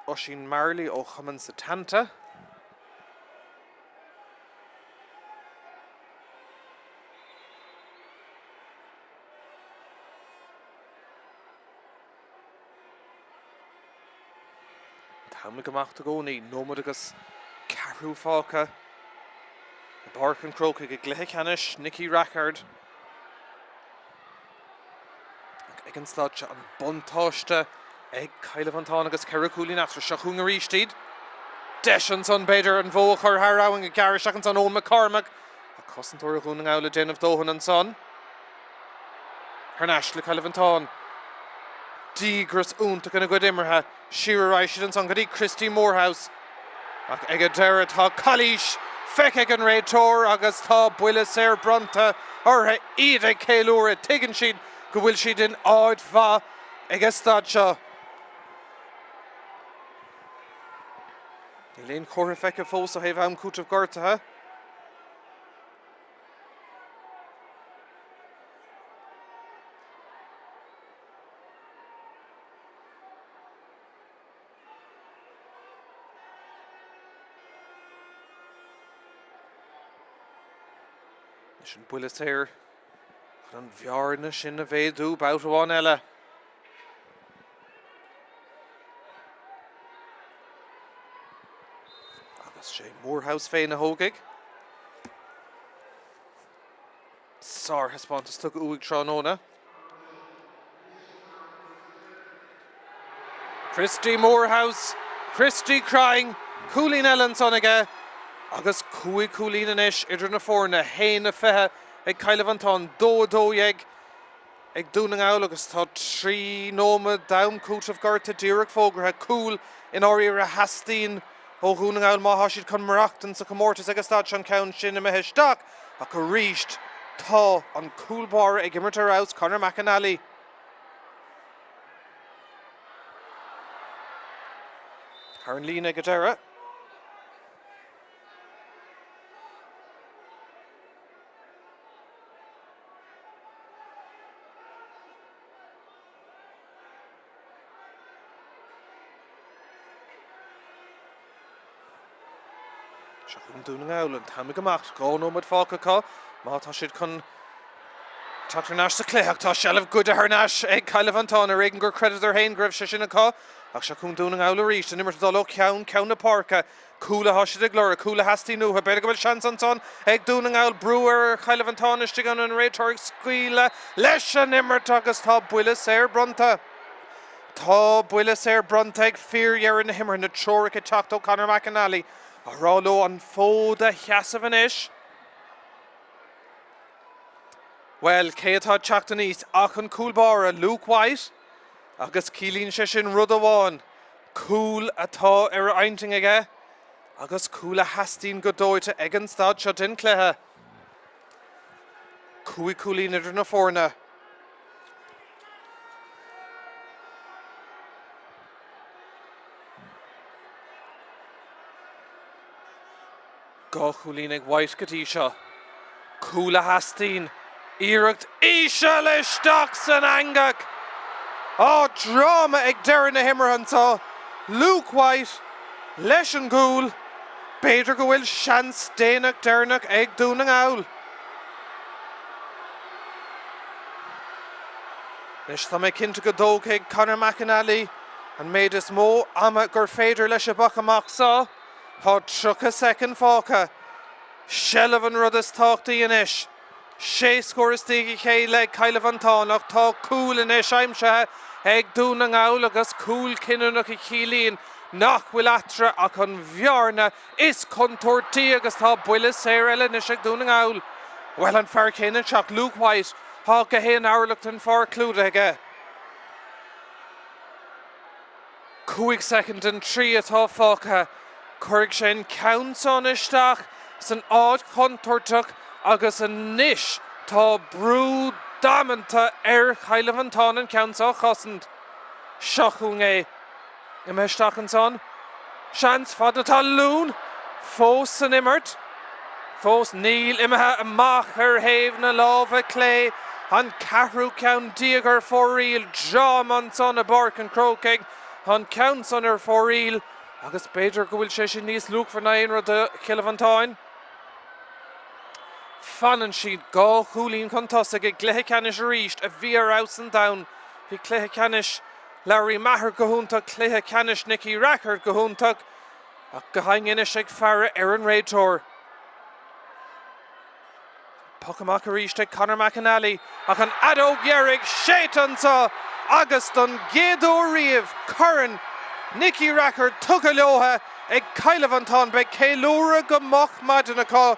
Oshin Marley o Chaman Satanta. Tamil Gamach to go ni, Nomadagus, Caru Fáca, Páirc and Croke, Ceannais, Nicky Rackard. ag an stad an buntáiste ag Caile van Táin agus Ceithre Cúlín after Seachún a ríistid. Deis an son beidir an bhó chur thráing a gar seach an son Ón McCormack a cosintúir a chuúna ála déanamh dóhan an son. Harnáis le Caile van Táin. Dígras únta gona go immerthe siar ráisiid an son godí Christy Morehouse. Ach ag a deire tá Cluiche feic ag an réitóir agus tá buile séir bronta ortha iad ag céilúir a tuigeann siad go bhfuil siad in áid bha ag a stad seo. Léon chóir feic a fós a héh am cútamh gortathe. Leis an buile séir chun an bhearna sin a bhéadú bát amháin eile. Sé Morehouse féin a hógaigh. Sár hespántas tug uig tránóna. Christy Morehouse, Christy crying, Cúlín Ellen son aige, agus cúig Cúlín inis idir na fórna héin a fethe ag Caile van Táin dó-dóieg ag dúna áil agus tá trí nóma dam cútamh gorta díreach fógrathe cúl in áirí a hastín ó chuúna áil má siad chun marachtan sa comórtas agus stad sean cán sin a meisteach ach go ríist tá an cúlbáir ag imirt arás Conor McAnally. Thar an lína go deire. Seachún dúna áil an taimig amach gá nómad fáca cá má tá siad chun Tráchtaire sa Cluiche tá sealamh good a thnáis ag Caile van Táin a réigean gur creditor hain greibh sé sin cá ach seachún dúna áil a ríist an imirt dul ó ceann na Páirce cúla thoisiid ag glóra cúla hastíí nua beidir go bhfuil seans an son ag dúna áil breúir Caile van Táin iste gan an réitóir scuile leis an imirt agus tá buile séir bronta. Tá buile séir bronta ag fíorhear na himar na Chrócaigh teacht ó Conor McAnally. A ráló an fóda cheasamh inis. Well, cé atá teachta níos ach an cúlbára Luke White agus cílíonn sé sin rud amháin. Cúl atá ar ainting aige agus cúl a hastín go dóite ag an stad seo den Cluiche. Cúig Cúlín idir na fórna. Gá Cúlín ag White go dtí seo. Cúl a hastín. Iireacht Íse leisteach san angach. Drama ag deireadh na himreán tá. Luke White leis an gúl. Beidir go bhfuil seans déanaach deirneach ag dúna áil. Leis tá mé cinnte go dóg ag Conor McAnally an méid is mó ama gur féidir leis a bach amach sa. Tá trucha second fáca. Sealamh an rud is táchtaí inis. Sé scóras tíigh chéile Caile van Táin ach tá cúl inis aimsethe ag dúna áil agus cúl cinnenach i Chiallaín nach bhfuil atra ach an bhearna is contúirtaí agus tá buile séir eile inis ag dúna áil. Well an fear céanna seach Luke White tá go héan áirlacht an fear clúda aige. Cúig second an trí atá fáca. Chuirg sé an ceann isteach san ád contúirteach agus an níis tá brú dámanta ar Caile van Táin an ceann chosint. Seachún é i meisteach an son. Seans fad atá lún. Fós san imirt. Fós níl imethe amach ar thaobh na lámha clé. An ceathrú ceann díogar fóríl John an son a Páirc an Chrócaigh. An ceann son ar fóríl agus beidir go bhfuil sé sin níos luach for naon rud a Caile van Táin. Fannan siad gá Cúlín chun tosaigh ag Cluiche Ceannais ríist a bhí arás an domhan. Bhí Cluiche Ceannais Larry Maher go húntaach, Cluiche Ceannais Nicky Rackard go húntaach ach go haing inis ag fearra ar an réitóir. Puckamach aríiste Conor McAnally ach an Adó Ghearrig Shaitan sa agus don Géadó Riamh Curran Nicky Rackard tucha leotha ag Caillimh an Tán be céilúra go moch maidinachá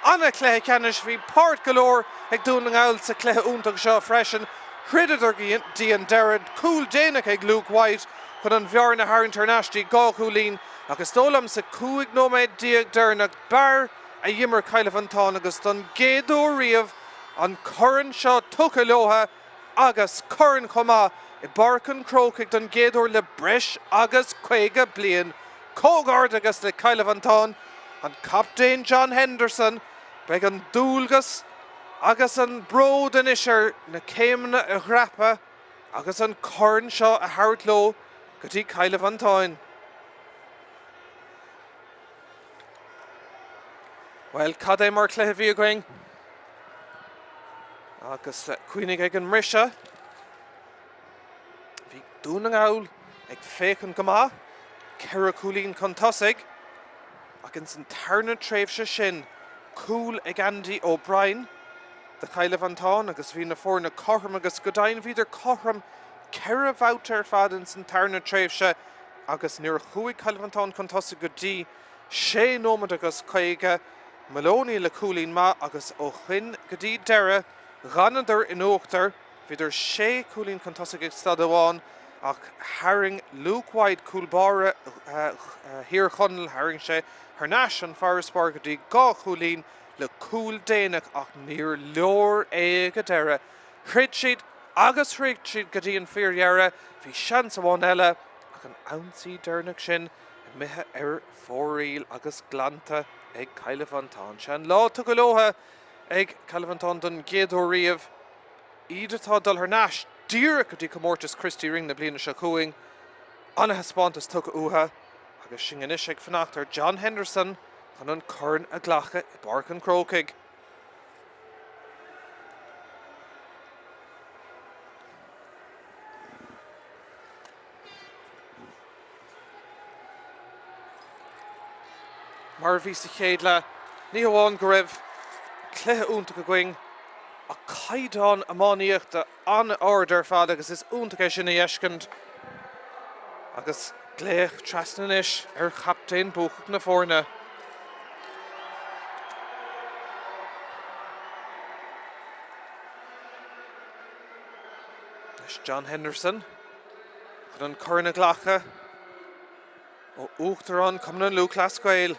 anna cléthe ceannis bhí Páirc galore ag Donegal sa cléthe úntaach seo freisin chrididir díon deirid cúl déanaach ag Luke White chun an bhear na Hair Internationally gá chúlín agus dólam sa cúig nóméid díag deirnach bar a dhimmer Caillimh an Tán agus don Géadó Riamh an Curran seo tucha leotha agus Curran chomá I barcan Croke don Géadó le breis agus 50 bliain cógard agus le Caillimh an Tán an Captain John Henderson beag an dúlgus agus an bród an isir na céimna a ghreapa agus an Curran seo a thart ló go dtí Caillimh an Tán. Well, cad é mar cléthe bhí going agus cuinig ag an mrisise bhí Donegal ag fécin go maith ceithre cúlín chun tosaigh ach in san tarna tréimhse sin cúil ag Andy O'Brien de Caillimh an Tán agus bhí na fórna corthram agus go dainn bhíidir corthram ceithre bhouter fad in san tarna tréimhse agus níor chuaigh Caillimh an Tán chun tosaigh go dtí 6 nómad agus 50 Maloney le cúlín ma agus ó chuin go dtí deire ganadar in óachtar bhíidir 6 cúlín chun tosaigh ag stad amháin ach haring Luke White cúlbáire hir chonel haring sé Ceannais an Spórt go dtí 2 cúlín le cúl déanaach ach níor leor é go deire. Chrid siad agus chrid siad go dtí an fíorhearra bhí seans amháin eile ach an ansaí deirneach sin mithe fóriil agus glanta ag Caillimh an Tán. Sean lá tu go leotha ag Caillimh an Tán don Géadó Riamh iad atá dul Ceannais díra go dtí Comórtas Christy ring na bliana se chuing anna spántas tu utha agus sin inis ag fanachttar John Henderson chun an Curran a ghlacha I barcan Chrócaigh. Mar bhí sa chéad le ní amháin go raibh cléthe úntaach go going a caighdeán amáníochta an order fad agus is úntaach sin a dhéiscint agus gléich trasnanis Captain Buchach na fórna. Is John Henderson chun an Curran a ghlacha ó uachtarán cumann an Luke Lascail.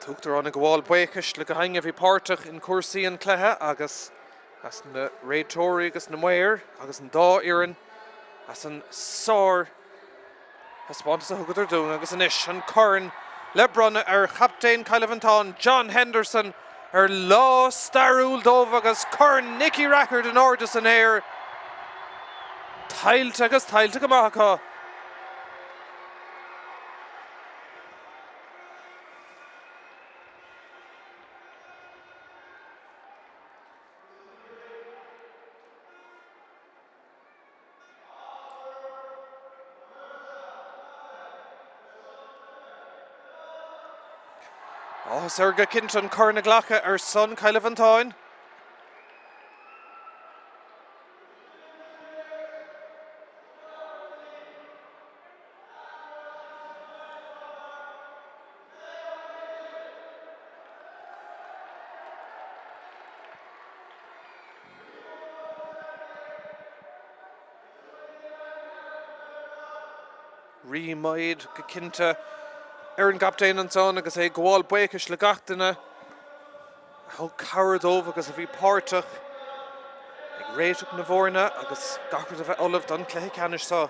Tuachtar an go bháil buchas le go hainge bhí Páirc in cuasaí an cléthe agus as na réitóirí agus na muir agus an dá iarrainn as an sár as spántas a thugad ar dún agus an isis an Curran le bronna ar Captain Caillimh an Tán John Henderson ar lá starúil dómh agus Curran Nicky Rackard in ordas an air tailte agus tailte go maithachá. Serga Kinton Curran a ghlacha ar son Caillimh an Tán. Rimaid go cinnte ar an Captain an son agus é go bháil buchas le gatainna thug cabhar dómh agus a bhí Páirc ag réiteach na bhórna agus gachar a bheith olamh don cléthe ceannis sá.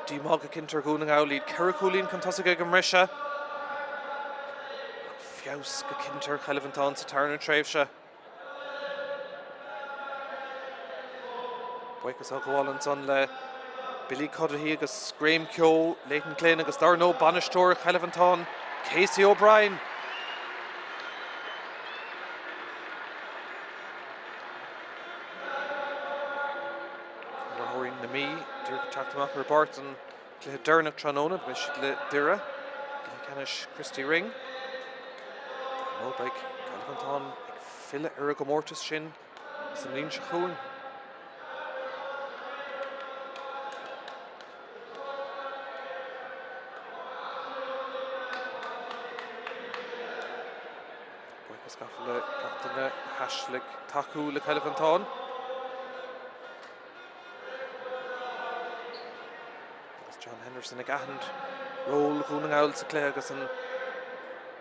Dímá go cinnte ar gúna gáilíd ceithre cúlín chun tosaigh ag an mrisise. Fios go cinnte ar Caillimh an Tán sa tarna tréimhse. Buchas a gháil son le Billy Cuddihy agus Graham Keogh, Leighton Klein agus Darno Bannister, Chelevantán, Casey O'Brien. We're na mí, Dirk Tachtamach Robert and Clydernach Tranona, which le Dira, Canis Christy Ring. No big Chelevantán, Philip Erigomortis Shin, Samlin Shachoon. Scaffold Captain Hashlig Taku le Chelevantán. John Henderson ag ahand roll Cúning Owl sa Clé agus an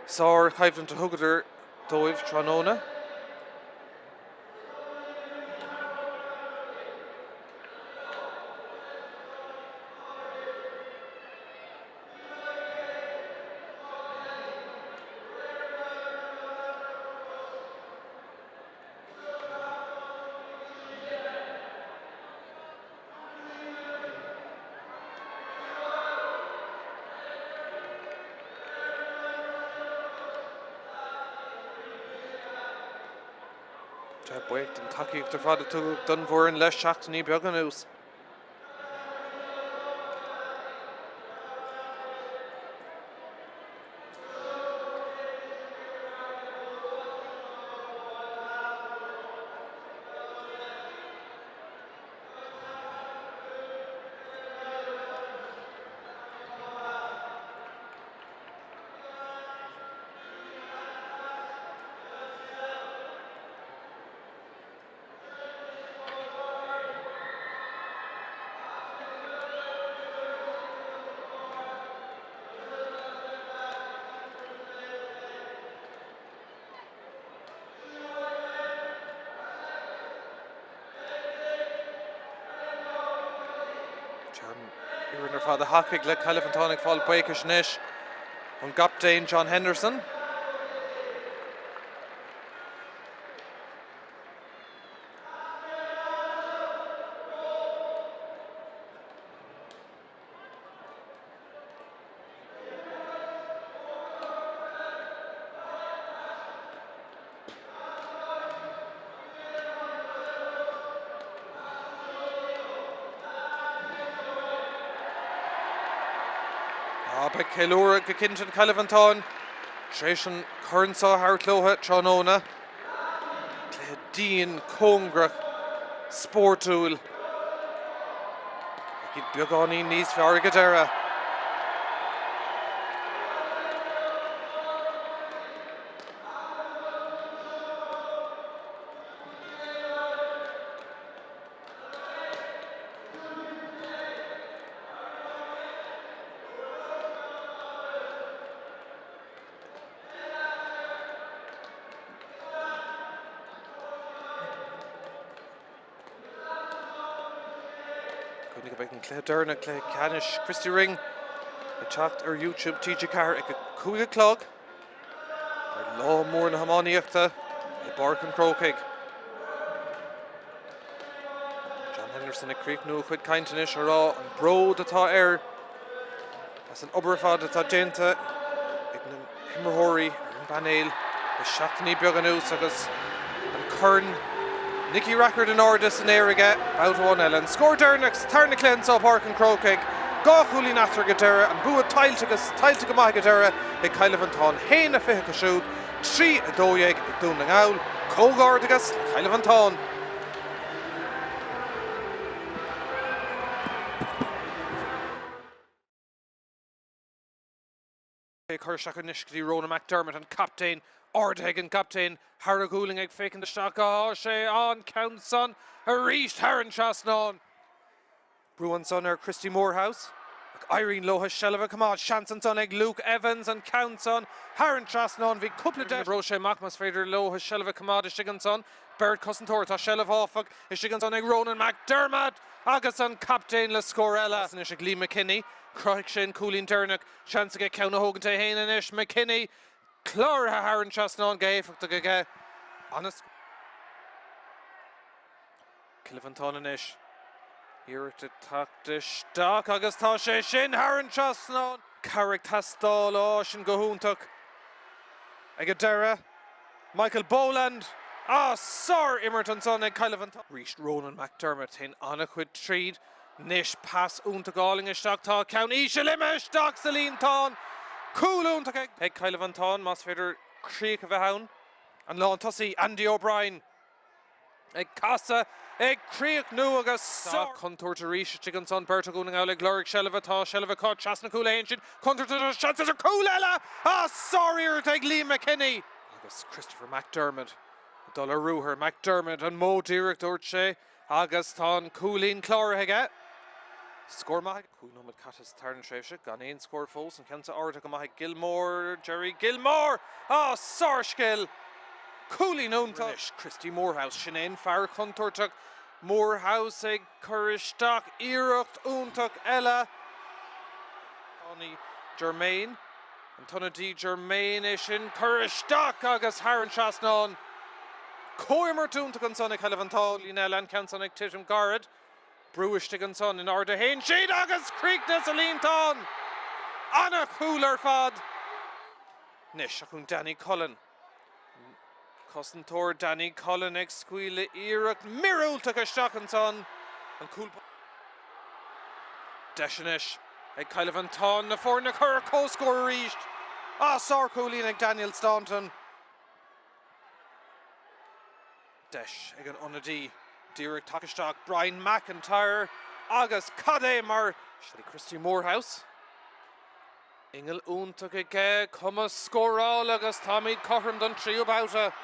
Sár Caibhlan to Hugadar Dóibh Tranona. Buicht an takeíocht ar fada tú Dunmhórin leis seachtaí beag an ús. Iwan ar fada Chrócaigh le Chelevantán ag fáil Páirc Ceannais an captain John Henderson. Big Cailúra go Kintin Chelevantán, Tréisian Curnsá Hartlótha Tranona, Cléadín Cóngrach Spórtúil. Ag beagáí níos fear go deire. Clydernach Clay Canis Christy Ring a Tráchtaire YouTube TG Car ag Cúige Clog ar lá mór na hamáníochta I Páirc an Chrócaigh. John Henderson ag críoch nó chuid caintenis ará an bród atá as an obair fad atá déanta ag na himreóirí ar an banéil le seachtaí beag an ús agus an churn Nicky Rackard in Ordis and Airige, out 1 Score Dernach's Tarna Cleanse of Páirc an Chrócaigh, Gach Húlí Nathra Gadera, and Bua Tráchtaire Maith Gadera, ag Chelevantán, Héna Fiche Cashúd, 3 Dóieg, Dunegal Owl, Cógardagus, Chelevantán. Chuirseach Nishkity Rona McDermott and captain Ardeg and captain Harragooling ag faking the stock. Oh, she on counts on a reached Harren Trasnon. Bruin son or Christy Morehouse. Irene Loha Shelva Kamad Shanson son ag Luke Evans and counts on Harren Trasnon vi couple of days. Roche Macmas Fader Loha Shelva Kamad Shiganson. Bird Cousin Torta Shelva Hoffag Shiganson ag Ronan McDermott. Agason captain La Scorella. Nishik Lee McKinney. Croke Coolin Dernach. Chance to get Counter Hogan to Hainanish McKinney. Clara Harren Trasnon gave to get honest. Chelevantán Anish. Iirecht Tráchtaire agus tá sé sin Haran Trasnán. Carrick Tastal sin gohúntaach. Ag a dera. Michael Boland. Sir Immerton son ag Kylevan. Reached Ronan McDermott hin anna chud tríd. Nish pass únta gáling isteach tá ceann Íse limis Doc Ceannais tán. Cool úntaach ag Kylevan tán mas féidir Chrócaigh a bheith haun. An lán tosaí Andy O'Brien. Ag casa ag Chrócaigh nu agus sár contour to ríise chigan son Páirc gúna gáil ag glóric Shelva tá Shelva cod chasna cúla aon sin contour to chances are cool eile sorry ag Liam McKinney agus Christopher McDermott dul a rúthair McDermott an mó díreacht dúirt sé agus tá cúlín chlóraithe score maith cúna mit catas tarn tréimhse gan éon score fós an ceanta áirteach go maith Gilmore Jerry Gilmore sár skill Cooley nónta Christy Morehouse sin éon fear contourteach Morehouse ag Coristeach Iirecht úntaach eile Tony Germain an tunna dí Germain is sin Coristeach agus Haran Trasnán Coimar túntaach an son ag Helivantá Lionel an cean son ag Titim Garrett Brúiste an son in order hain siad agus Chríoch Ceannais tán Anna cooler fad Nis a chun Danny Cullen Cosantor Danny Cullen ag scuile Iirecht mirúltaach isteach an son an cool Deisianis ag Kylevan tán na fórna chur cóscóir ríist sár coolín ag Daniel Staunton Deis ag an onadí Díreacht takisteach Brian McIntyre agus cadé mar Christy Morehouse Ingel úntaach ag cuma scóráil agus Tommy Cochran don tríú bouta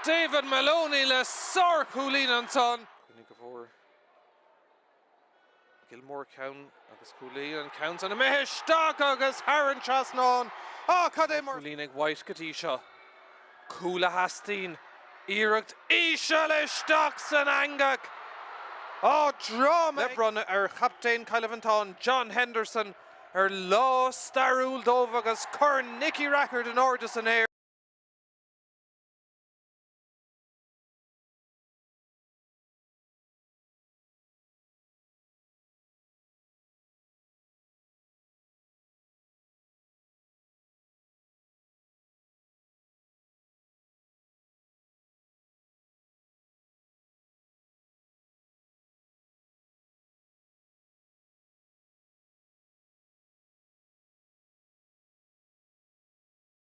David Maloney le sár coolín an son Cuinnig go bhór Gilmore count agus coolín an count an a meisteach agus Haran Trasnán cadé mar coolín ag White gotí seo Coola Hastín Iirecht Íse leisteach san angach drama Lebronna captain Kylevan John Henderson lá starúil dómh agus chur Nicky Rackard in order san air